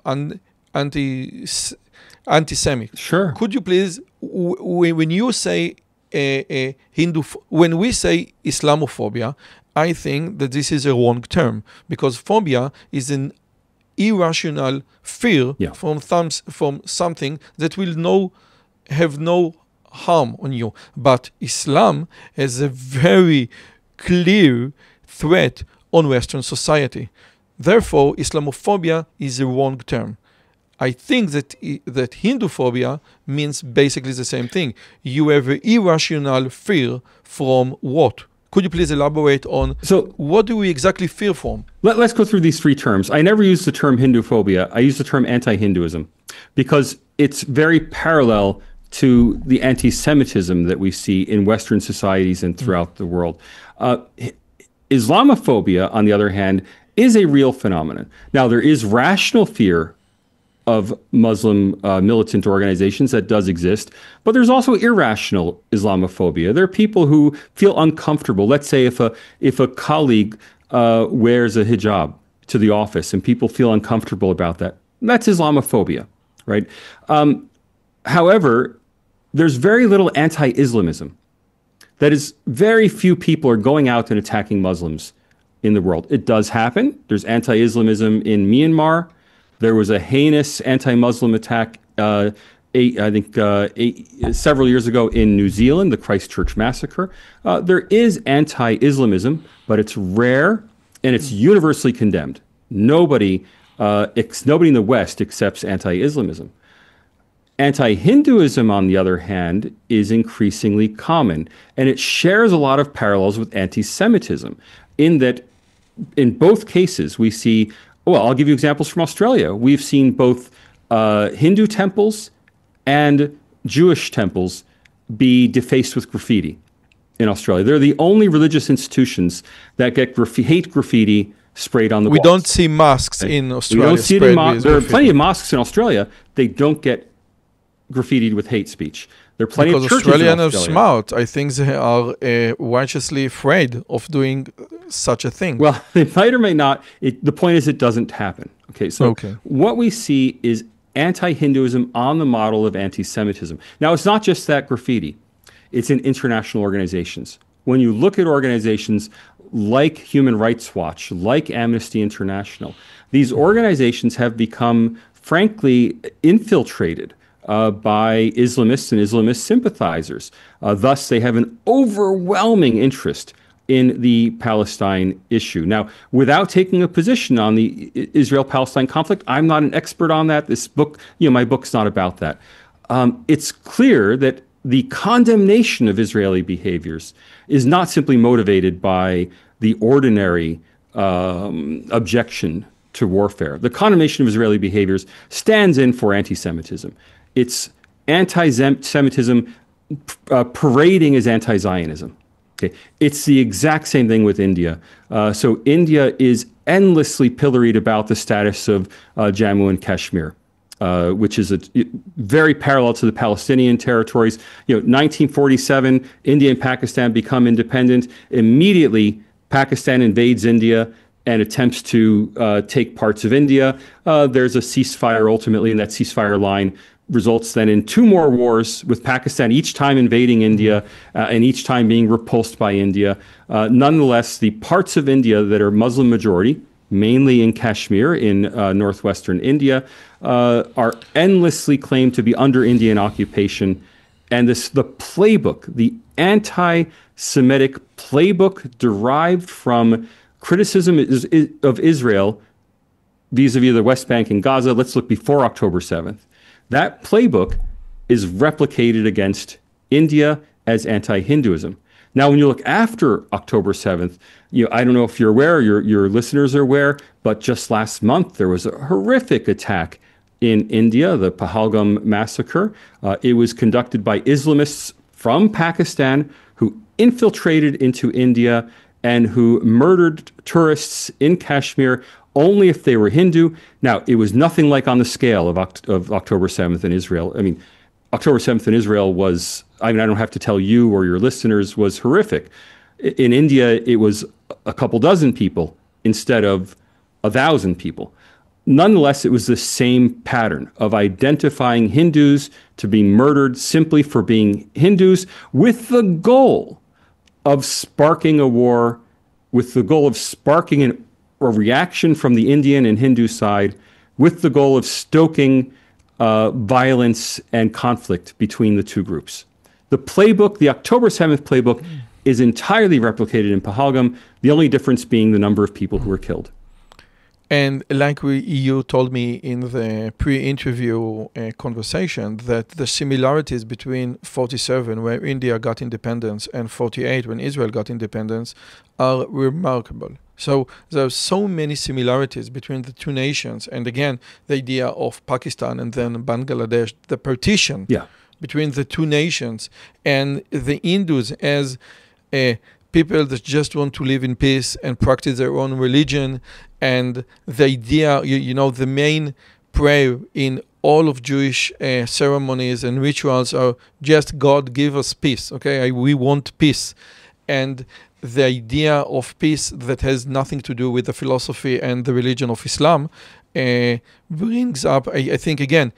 anti-Semitic. Sure. Could you please, when you say when we say Islamophobia, I think that this is a wrong term, because phobia is an irrational fear from something that will have no harm on you. But Islam has a very clear threat on Western society. Therefore, Islamophobia is a wrong term. I think that Hinduphobia means basically the same thing. You have an irrational fear from what? Could you please elaborate on what do we exactly fear from? Let's go through these three terms. I never use the term Hinduphobia. I use the term anti-Hinduism because it's very parallel to the anti-Semitism that we see in Western societies and throughout the world. Islamophobia, on the other hand, is a real phenomenon. Now, there is rational fear of Muslim militant organizations that does exist, but there's also irrational Islamophobia. There are people who feel uncomfortable. Let's say if a colleague wears a hijab to the office and people feel uncomfortable about that, that's Islamophobia, right? However, there's very little anti-Islamism. That is, very few people are going out and attacking Muslims in the world. It does happen. There's anti-Islamism in Myanmar. There was a heinous anti-Muslim attack, several years ago in New Zealand, the Christchurch massacre. There is anti-Islamism, but it's rare and it's universally condemned. Nobody in the West accepts anti-Islamism. Anti-Hinduism, on the other hand, is increasingly common, and it shares a lot of parallels with anti-Semitism, in that in both cases we see, well, I'll give you examples from Australia. We've seen both Hindu temples and Jewish temples be defaced with graffiti in Australia. They're the only religious institutions that get hate graffiti sprayed on the walls. We don't see mosques in Australia. We don't see it in there are plenty of mosques in Australia. They don't get graffitied with hate speech. There are plenty of churches Australians in Australia. are smart. I think they are righteously afraid of doing such a thing. Well, they might or may not. The point is it doesn't happen. Okay, so what we see is anti-Hinduism on the model of anti-Semitism. Now, it's not just that graffiti. It's in international organizations. When you look at organizations like Human Rights Watch, like Amnesty International, these organizations have become, frankly, infiltrated by Islamists and Islamist sympathizers. Thus, they have an overwhelming interest in the Palestine issue. Now, without taking a position on the Israel-Palestine conflict, I'm not an expert on that. This book, my book's not about that. It's clear that the condemnation of Israeli behaviors is not simply motivated by the ordinary objection to warfare. The condemnation of Israeli behaviors stands in for anti-Semitism. It's anti-Semitism parading as anti-Zionism. Okay. It's the exact same thing with India. So India is endlessly pilloried about the status of Jammu and Kashmir, which is very parallel to the Palestinian territories. 1947, India and Pakistan become independent. Immediately, Pakistan invades India and attempts to take parts of India. There's a ceasefire ultimately, and that ceasefire line results then in 2 more wars with Pakistan, each time invading India and each time being repulsed by India. Nonetheless, the parts of India that are Muslim majority, mainly in Kashmir in northwestern India, are endlessly claimed to be under Indian occupation. And the playbook, the anti-Semitic playbook derived from criticism of Israel vis-a-vis the West Bank and Gaza, let's look before October 7th. That playbook is replicated against India as anti-Hinduism. Now, when you look after October 7th, I don't know if you're aware, your listeners are aware, but just last month there was a horrific attack in India, the Pahalgam massacre. It was conducted by Islamists from Pakistan who infiltrated into India and who murdered tourists in Kashmir only if they were Hindu. Now, it was nothing like on the scale of October 7th in Israel. I mean, October 7th in Israel was, I don't have to tell you or your listeners, was horrific. In India, it was a couple dozen people instead of 1,000 people. nonetheless, it was the same pattern of identifying Hindus to be murdered simply for being Hindus, with the goal of sparking a war, with the goal of sparking a reaction from the Indian and Hindu side, with the goal of stoking violence and conflict between the two groups. The playbook, the October 7th playbook, is entirely replicated in Pahalgam, the only difference being the number of people who were killed. And like you told me in the pre-interview conversation, that the similarities between 47, where India got independence, and 48, when Israel got independence, are remarkable. So there are so many similarities between the two nations. And again, the idea of Pakistan and then Bangladesh, the partition between the two nations, and the Hindus as people that just want to live in peace and practice their own religion. And the idea, the main prayer in all of Jewish ceremonies and rituals are just, God, give us peace. Okay, we want peace. And the idea of peace that has nothing to do with the philosophy and the religion of Islam brings up, I think, again,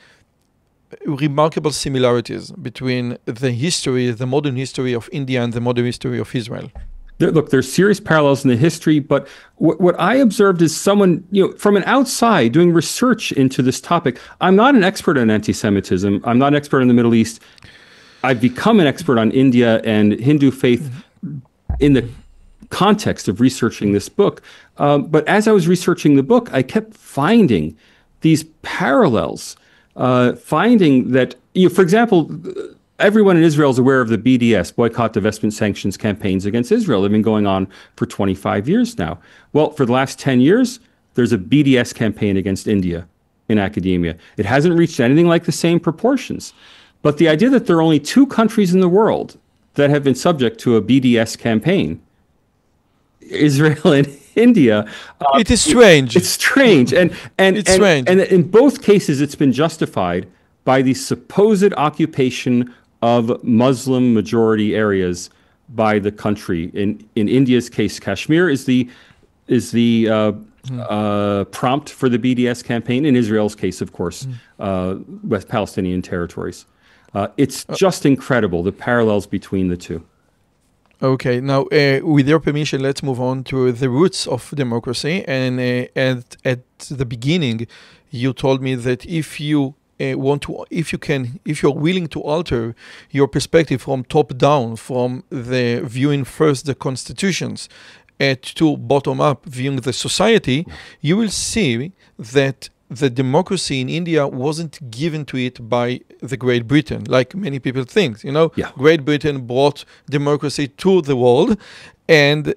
remarkable similarities between the modern history of India and the modern history of Israel. Look, there's serious parallels in the history, but what I observed is someone, from an outside doing research into this topic. I'm not an expert on anti-Semitism. I'm not an expert in the Middle East. I've become an expert on India and Hindu faith in the context of researching this book. But as I was researching the book, I kept finding these parallels, finding that, for example, everyone in Israel is aware of the BDS, Boycott, Divestment, Sanctions campaigns against Israel. They've been going on for 25 years now. Well, for the last 10 years, there's a BDS campaign against India in academia. It hasn't reached anything like the same proportions. But the idea that there are only two countries in the world that have been subject to a BDS campaign, Israel and India. It is strange. It's strange. And strange. And in both cases, it's been justified by the supposed occupation of Muslim majority areas by the country. In India's case, Kashmir is the prompt for the BDS campaign. In Israel's case, of course, West Palestinian territories. It's just incredible, the parallels between the two. Okay, now with your permission, let's move on to the roots of democracy. And at the beginning, you told me that if you're willing to alter your perspective from top down, from the viewing first the constitutions to bottom up viewing the society, you will see that the democracy in India wasn't given to it by the Great Britain, like many people think. Great Britain brought democracy to the world, and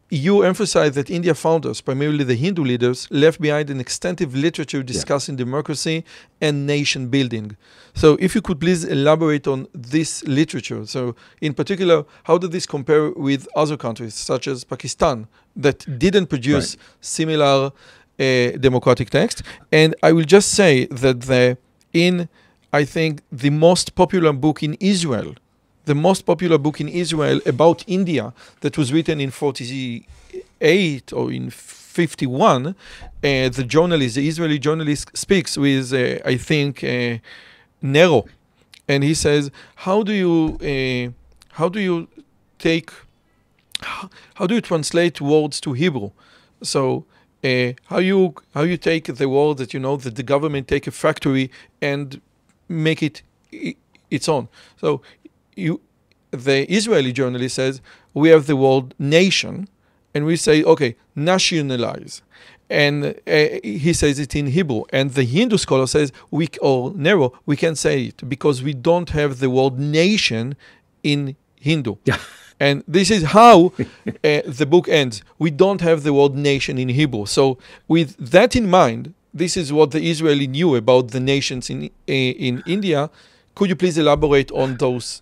you emphasize that India founders, primarily the Hindu leaders, left behind an extensive literature discussing democracy and nation building. So if you could please elaborate on this literature. So in particular, how did this compare with other countries, such as Pakistan, that didn't produce similar democratic text? And I will just say that I think the most popular book in Israel about India that was written in 48 or in 51, the Israeli journalist speaks with, I think, Nero. And he says, how do you translate words to Hebrew? So how you take the word that that the government take a factory and make it its own. So the Israeli journalist says we have the word nation, and we say nationalize, and he says it in Hebrew. And the Hindu scholar says we can't say it because we don't have the word nation in Hindu. Yeah. And this is how the book ends. We don't have the word nation in Hebrew. So with that in mind, this is what the Israeli knew about the nations in India. Could you please elaborate on those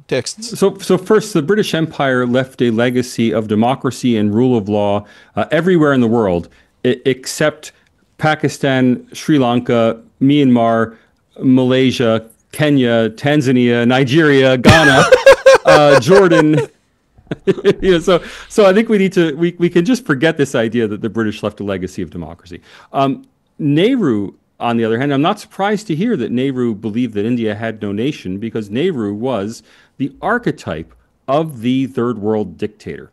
texts? So first, the British Empire left a legacy of democracy and rule of law everywhere in the world, except Pakistan, Sri Lanka, Myanmar, Malaysia, Kenya, Tanzania, Nigeria, Ghana, Jordan, So I think we can just forget this idea that the British left a legacy of democracy. Nehru, on the other hand, I'm not surprised to hear that Nehru believed that India had no nation, because Nehru was the archetype of the third world dictator.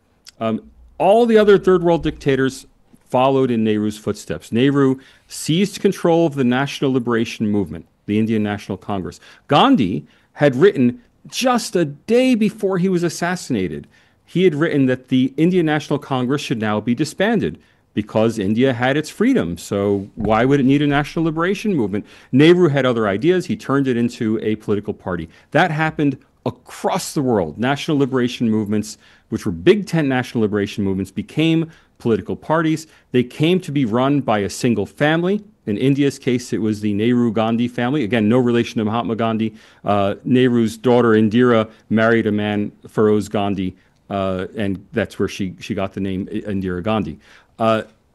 All the other third world dictators followed in Nehru's footsteps. Nehru seized control of the National Liberation Movement, the Indian National Congress. Gandhi had written just a day before he was assassinated. He had written that the Indian National Congress should now be disbanded because India had its freedom. So why would it need a national liberation movement? Nehru had other ideas. He turned it into a political party. That happened across the world. National liberation movements, which were big tent national liberation movements, became political parties. They came to be run by a single family. In India's case, it was the Nehru-Gandhi family. Again, no relation to Mahatma Gandhi. Nehru's daughter, Indira, married a man, Feroz Gandhi, and that's where she got the name Indira Gandhi.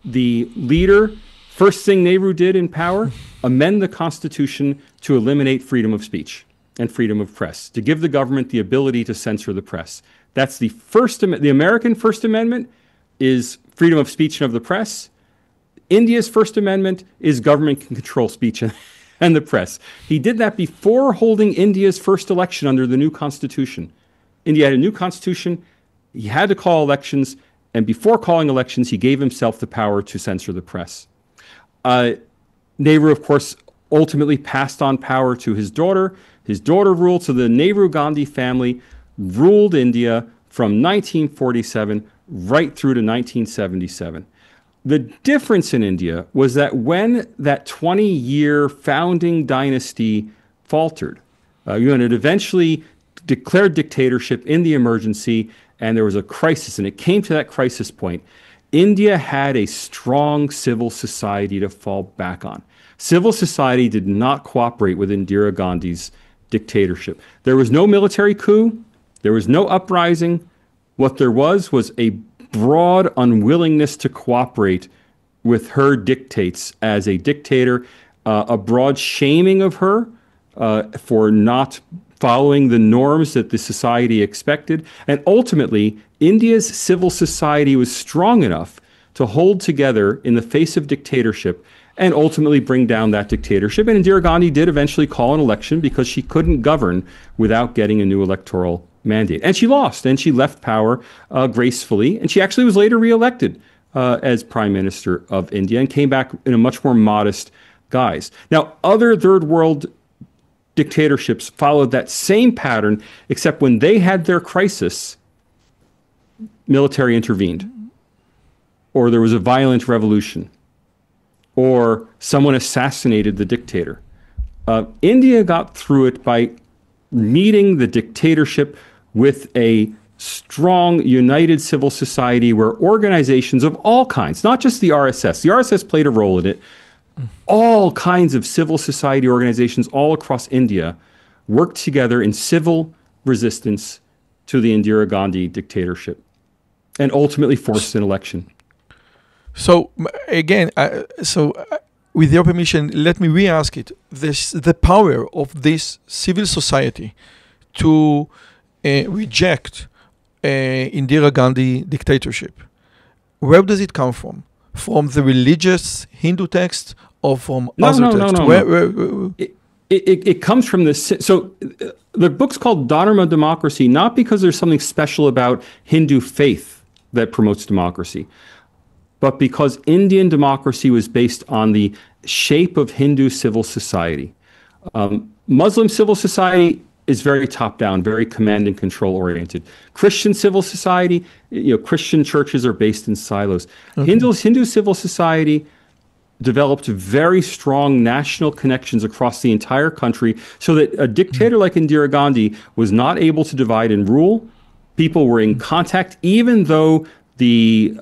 The leader, first thing Nehru did in power, amend the Constitution to eliminate freedom of speech and freedom of press, to give the government the ability to censor the press. That's the first, the American First Amendment is freedom of speech and of the press. India's First Amendment is government can control speech and the press. He did that before holding India's first election under the new constitution. India had a new constitution. He had to call elections. And before calling elections, he gave himself the power to censor the press. Nehru, of course, ultimately passed on power to his daughter. His daughter ruled. So the Nehru-Gandhi family ruled India from 1947 right through to 1977. The difference in India was that when that 20-year founding dynasty faltered, it eventually declared dictatorship in the emergency, and there was a crisis, and it came to that crisis point. India had a strong civil society to fall back on. Civil society did not cooperate with Indira Gandhi's dictatorship. There was no military coup. There was no uprising. What there was a broad unwillingness to cooperate with her dictates as a dictator, a broad shaming of her for not following the norms that the society expected. And ultimately, India's civil society was strong enough to hold together in the face of dictatorship and ultimately bring down that dictatorship. And Indira Gandhi did eventually call an election because she couldn't govern without getting a new electoral mandate. And she lost, and she left power gracefully. And she actually was later reelected as Prime Minister of India and came back in a much more modest guise. Now, other third world dictatorships followed that same pattern, except when they had their crisis, military intervened, or there was a violent revolution, or someone assassinated the dictator. India got through it by meeting the dictatorship with a strong, united civil society where organizations of all kinds, not just the RSS played a role in it, all kinds of civil society organizations all across India worked together in civil resistance to the Indira Gandhi dictatorship and ultimately forced an election. So again, with your permission, let me re-ask it. The power of this civil society to reject Indira Gandhi dictatorship, where does it come from? From the religious Hindu text or from other texts? No. It comes from this. So the book's called Dharma Democracy, not because there's something special about Hindu faith that promotes democracy, but because Indian democracy was based on the shape of Hindu civil society. Muslim civil society is very top-down, very command and control oriented. Christian civil society, Christian churches are based in silos. Okay. Hindu civil society developed very strong national connections across the entire country so that a dictator like Indira Gandhi was not able to divide and rule. People were in contact, even though the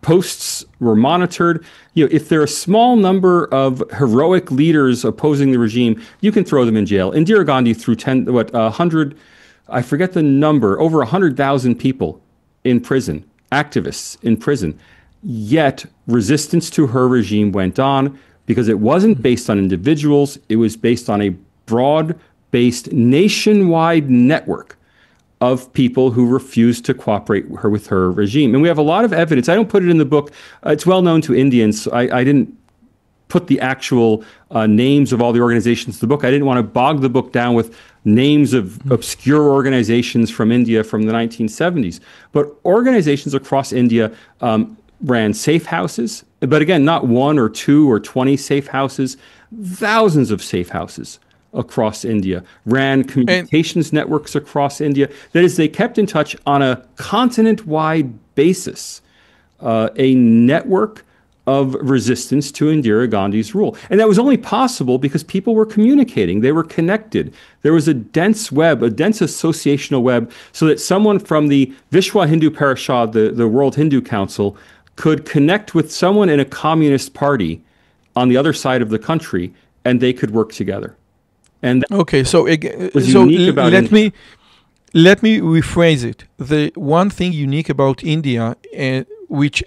posts were monitored. If there are a small number of heroic leaders opposing the regime, you can throw them in jail. Indira Gandhi threw 100, I forget the number, over 100,000 people in prison, activists in prison. Yet resistance to her regime went on because it wasn't based on individuals. It was based on a broad-based nationwide network of people who refused to cooperate with her regime. And we have a lot of evidence. I don't put it in the book. It's well known to Indians. So I didn't put the actual names of all the organizations in the book. I didn't want to bog the book down with names of obscure organizations from India from the 1970s. But organizations across India ran safe houses. But again, not 1 or 2 or 20 safe houses, thousands of safe houses across India, ran communications networks across India. That is, they kept in touch on a continent-wide basis, a network of resistance to Indira Gandhi's rule. And that was only possible because people were communicating. They were connected. There was a dense web, a dense associational web, so that someone from the Vishwa Hindu Parishad, the World Hindu Council, could connect with someone in a communist party on the other side of the country, and they could work together. And okay, so let me rephrase it. The one thing unique about India, which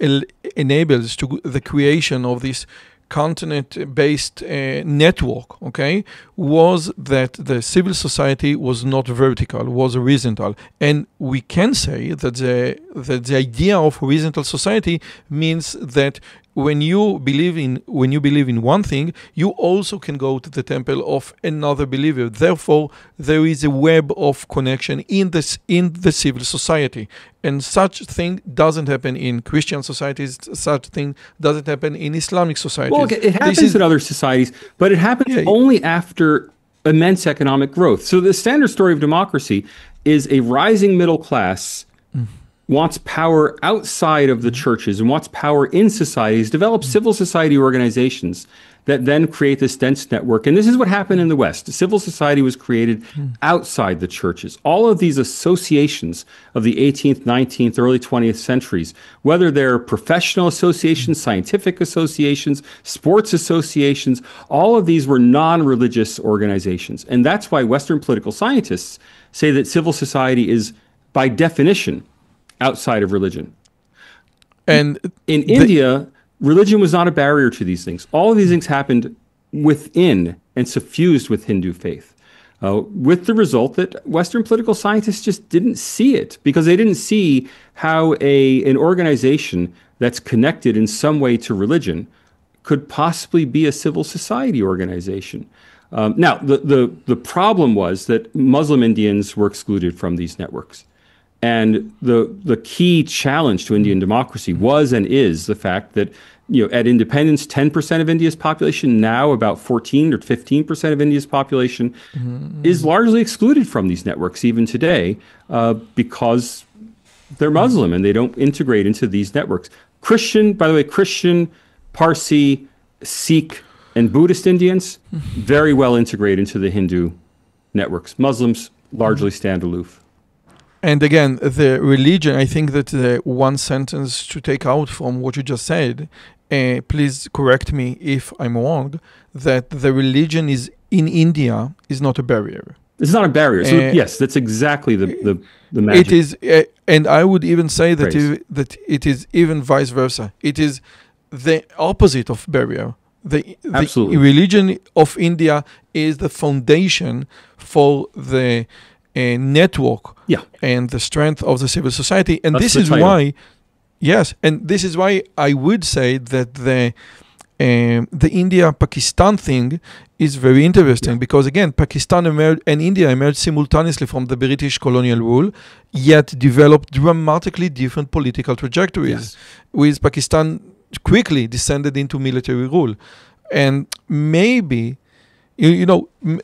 enables to the creation of this continent-based network, okay, was that the civil society was not vertical, was horizontal, and we can say that the idea of horizontal society means that when you believe in one thing, you also can go to the temple of another believer. Therefore, there is a web of connection in the civil society, and such thing doesn't happen in Christian societies. Such thing doesn't happen in Islamic societies. Well, it happens in other societies, but it happens only after immense economic growth. So the standard story of democracy is a rising middle class wants power outside of the churches and wants power in societies, develops civil society organizations that then create this dense network. And this is what happened in the West. Civil society was created outside the churches. All of these associations of the 18th, 19th, early 20th centuries, whether they're professional associations, scientific associations, sports associations, all of these were non-religious organizations. And that's why Western political scientists say that civil society is, by definition, outside of religion. And in India, religion was not a barrier to these things. All of these things happened within and suffused with Hindu faith, with the result that Western political scientists just didn't see it, because they didn't see how an organization that's connected in some way to religion could possibly be a civil society organization. Now, the problem was that Muslim Indians were excluded from these networks. And the key challenge to Indian democracy was and is the fact that, at independence, 10% of India's population, now about 14 or 15% of India's population is largely excluded from these networks even today because they're Muslim and they don't integrate into these networks. Christian, Parsi, Sikh, and Buddhist Indians very well integrate into the Hindu networks. Muslims largely stand aloof. And again, the religion, I think that the one sentence to take out from what you just said, please correct me if I'm wrong, that the religion is in India is not a barrier. It's not a barrier. So yes, that's exactly the magic. It is, and I would even say that it is even vice versa. It is the opposite of barrier. The religion of India is the foundation for the network and the strength of the civil society. And this is why, and this is why I would say that the India-Pakistan thing is very interesting because, again, Pakistan and India emerged simultaneously from the British colonial rule, yet developed dramatically different political trajectories, with Pakistan quickly descended into military rule. And maybe,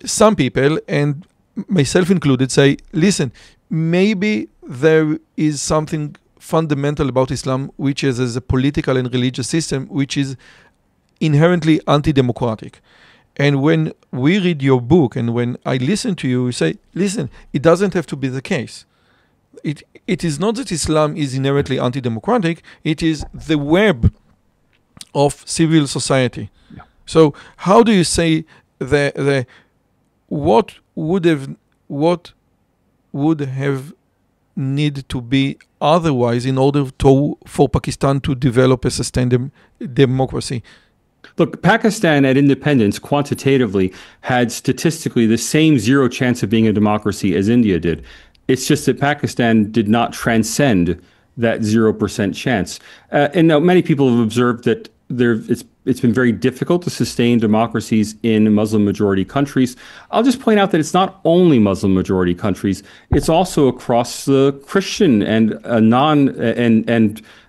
some people, and myself included, say, listen, maybe there is something fundamental about Islam, which is as a political and religious system, which is inherently anti-democratic. And when we read your book and when I listen to you, you say, listen, it doesn't have to be the case. It is not that Islam is inherently anti-democratic, it is the web of civil society. Yeah. So how do you say what would have need to be otherwise in order for Pakistan to develop a sustained democracy? Look, Pakistan at independence quantitatively had statistically the same zero chance of being a democracy as India did. It's just that Pakistan did not transcend that 0% chance. And now many people have observed that it's been very difficult to sustain democracies in Muslim-majority countries. I'll just point out that it's not only Muslim-majority countries; it's also across the Christian and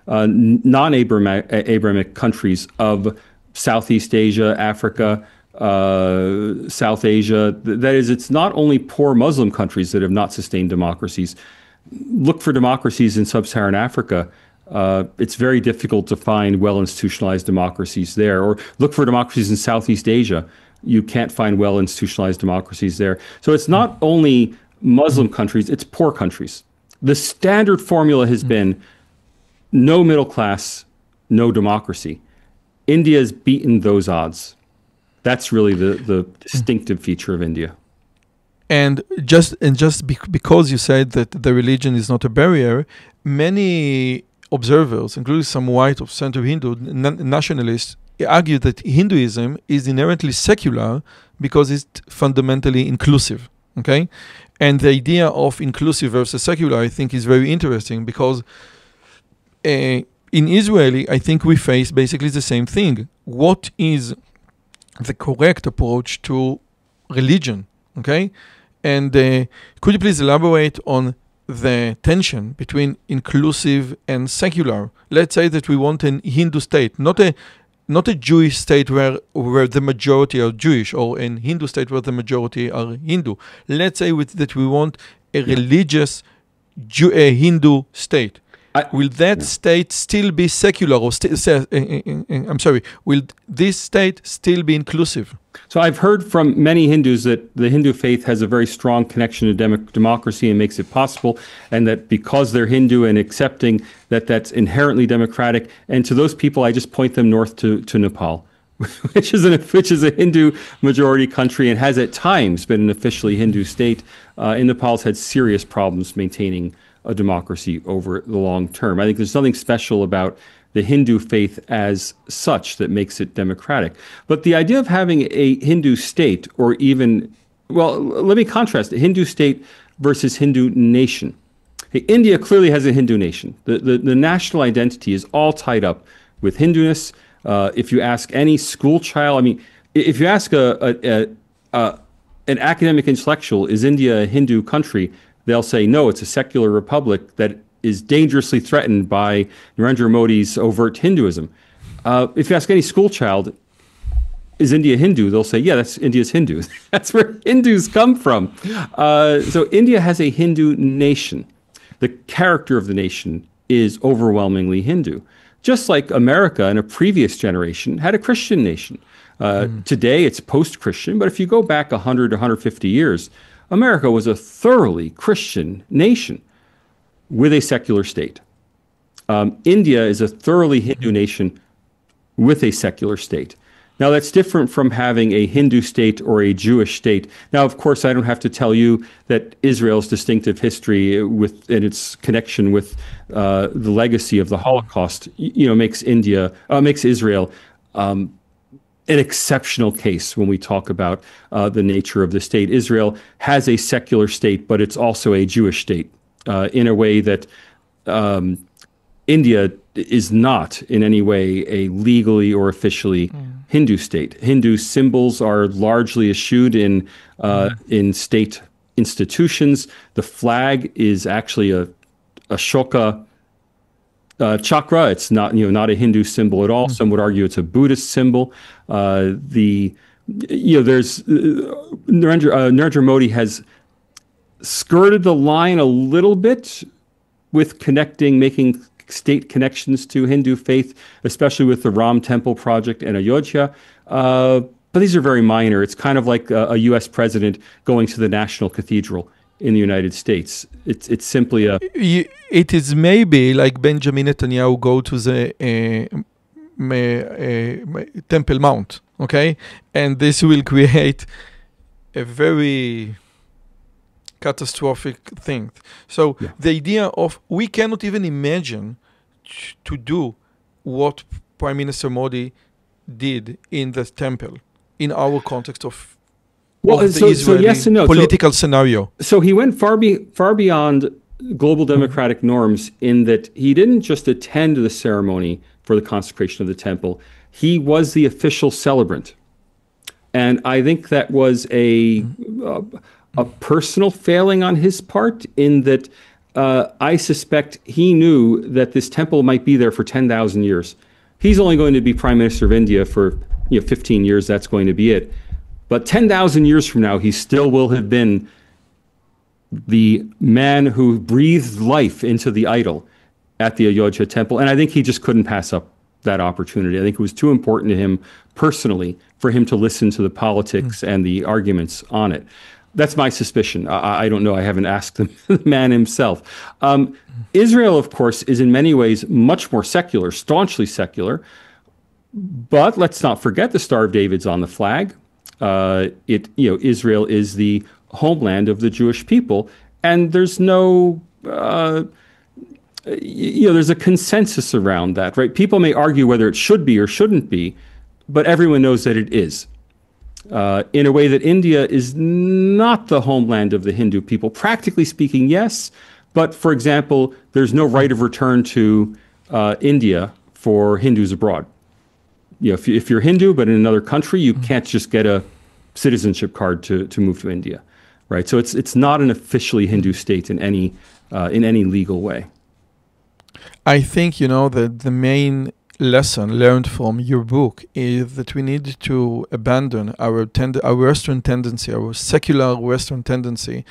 non-Abrahamic countries of Southeast Asia, Africa, South Asia. That is, it's not only poor Muslim countries that have not sustained democracies. Look for democracies in sub-Saharan Africa. It's very difficult to find well-institutionalized democracies there. Or look for democracies in Southeast Asia. You can't find well-institutionalized democracies there. So it's not only Muslim countries, it's poor countries. The standard formula has been no middle class, no democracy. India's beaten those odds. That's really the distinctive feature of India. And because you said that the religion is not a barrier, many observers, including some white of center Hindu nationalists, argue that Hinduism is inherently secular because it's fundamentally inclusive. Okay, and the idea of inclusive versus secular, I think, is very interesting because in Israeli, I think we face basically the same thing. What is the correct approach to religion? Okay, and could you please elaborate on the tension between inclusive and secular? Let's say that we want a Hindu state, not a Jewish state where the majority are Jewish, or a Hindu state where the majority are Hindu. Let's say that we want a religious Hindu state. Will that state still be secular, or will this state still be inclusive? So I've heard from many Hindus that the Hindu faith has a very strong connection to democracy and makes it possible, and that because they're Hindu and accepting that that's inherently democratic. And to those people, I just point them north to Nepal, which is a Hindu majority country and has at times been an officially Hindu state. And Nepal's had serious problems maintaining a democracy over the long term. I think there's something special about the Hindu faith as such that makes it democratic. But the idea of having a Hindu state, or even, well, let me contrast a Hindu state versus Hindu nation. India clearly has a Hindu nation. The national identity is all tied up with Hinduness. If you ask any school child, I mean, if you ask an academic intellectual, is India a Hindu country? They'll say, no, it's a secular republic that is dangerously threatened by Narendra Modi's overt Hinduism. If you ask any school child, is India Hindu? They'll say, yeah, that's India's Hindu. That's where Hindus come from. So India has a Hindu nation. The character of the nation is overwhelmingly Hindu. Just like America in a previous generation had a Christian nation. Today it's post-Christian, but if you go back 100 to 150 years, America was a thoroughly Christian nation with a secular state. India is a thoroughly Hindu nation with a secular state. Now, that's different from having a Hindu state or a Jewish state. Now, of course, I don't have to tell you that Israel's distinctive history and its connection with the legacy of the Holocaust, makes Israel an exceptional case when we talk about the nature of the state. Israel has a secular state, but it's also a Jewish state in a way that India is not in any way a legally or officially Hindu state. Hindu symbols are largely eschewed in state institutions. The flag is actually a Ashoka chakra. It's not not a Hindu symbol at all. Some would argue it's a Buddhist symbol. There's Narendra Modi has skirted the line a little bit with making state connections to Hindu faith, especially with the Ram Temple project and Ayodhya. But these are very minor. It's kind of like a U.S. president going to the National Cathedral in the United States. It's simply It is maybe like Benjamin Netanyahu go to the Temple Mount, okay? And this will create a very catastrophic thing. So the idea of we cannot even imagine to do what Prime Minister Modi did in the temple in our context of of the Israeli yes and no. political scenario? So he went far beyond global democratic norms in that he didn't just attend the ceremony for the consecration of the temple. He was the official celebrant. And I think that was a personal failing on his part in that I suspect he knew that this temple might be there for 10,000 years. He's only going to be Prime Minister of India for 15 years. That's going to be it. But 10,000 years from now, he still will have been the man who breathed life into the idol at the Ayodhya temple. And I think he just couldn't pass up that opportunity. I think it was too important to him personally for him to listen to the politics and the arguments on it. That's my suspicion. I don't know. I haven't asked the man himself. Israel, of course, is in many ways much more secular, staunchly secular. But let's not forget the Star of David's on the flag. Israel is the homeland of the Jewish people, and there's no, there's a consensus around that, right? People may argue whether it should be or shouldn't be, but everyone knows that it is. In a way that India is not the homeland of the Hindu people. Practically speaking, yes, but for example, there's no right of return to India for Hindus abroad. If you're Hindu but in another country, you can't just get a citizenship card to move to India, right? So it's not an officially Hindu state in any legal way. I think that the main lesson learned from your book is that we need to abandon our Western tendency, our secular Western tendency,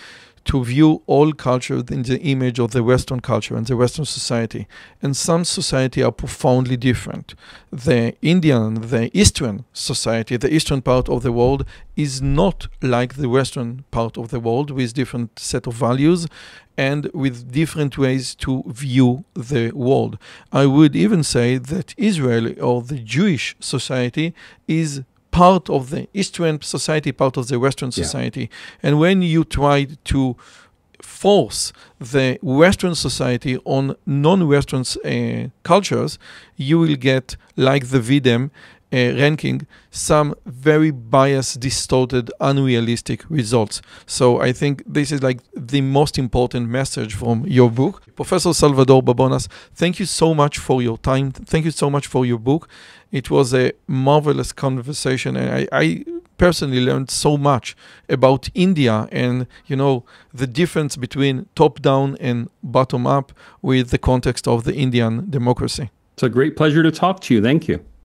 to view all culture in the image of the Western culture and the Western society. And some society are profoundly different. The Eastern society, the Eastern part of the world, is not like the Western part of the world, with different set of values and with different ways to view the world. I would even say that Israel, or the Jewish society, is part of the Eastern society, part of the Western society. And when you try to force the Western society on non-Western cultures, you will get, like the VDEM ranking, some very biased, distorted, unrealistic results. So I think this is like the most important message from your book. Professor Salvador Babonas, thank you so much for your time. Thank you so much for your book. It was a marvelous conversation, and I personally learned so much about India and, the difference between top-down and bottom-up with the context of the Indian democracy. It's a great pleasure to talk to you. Thank you.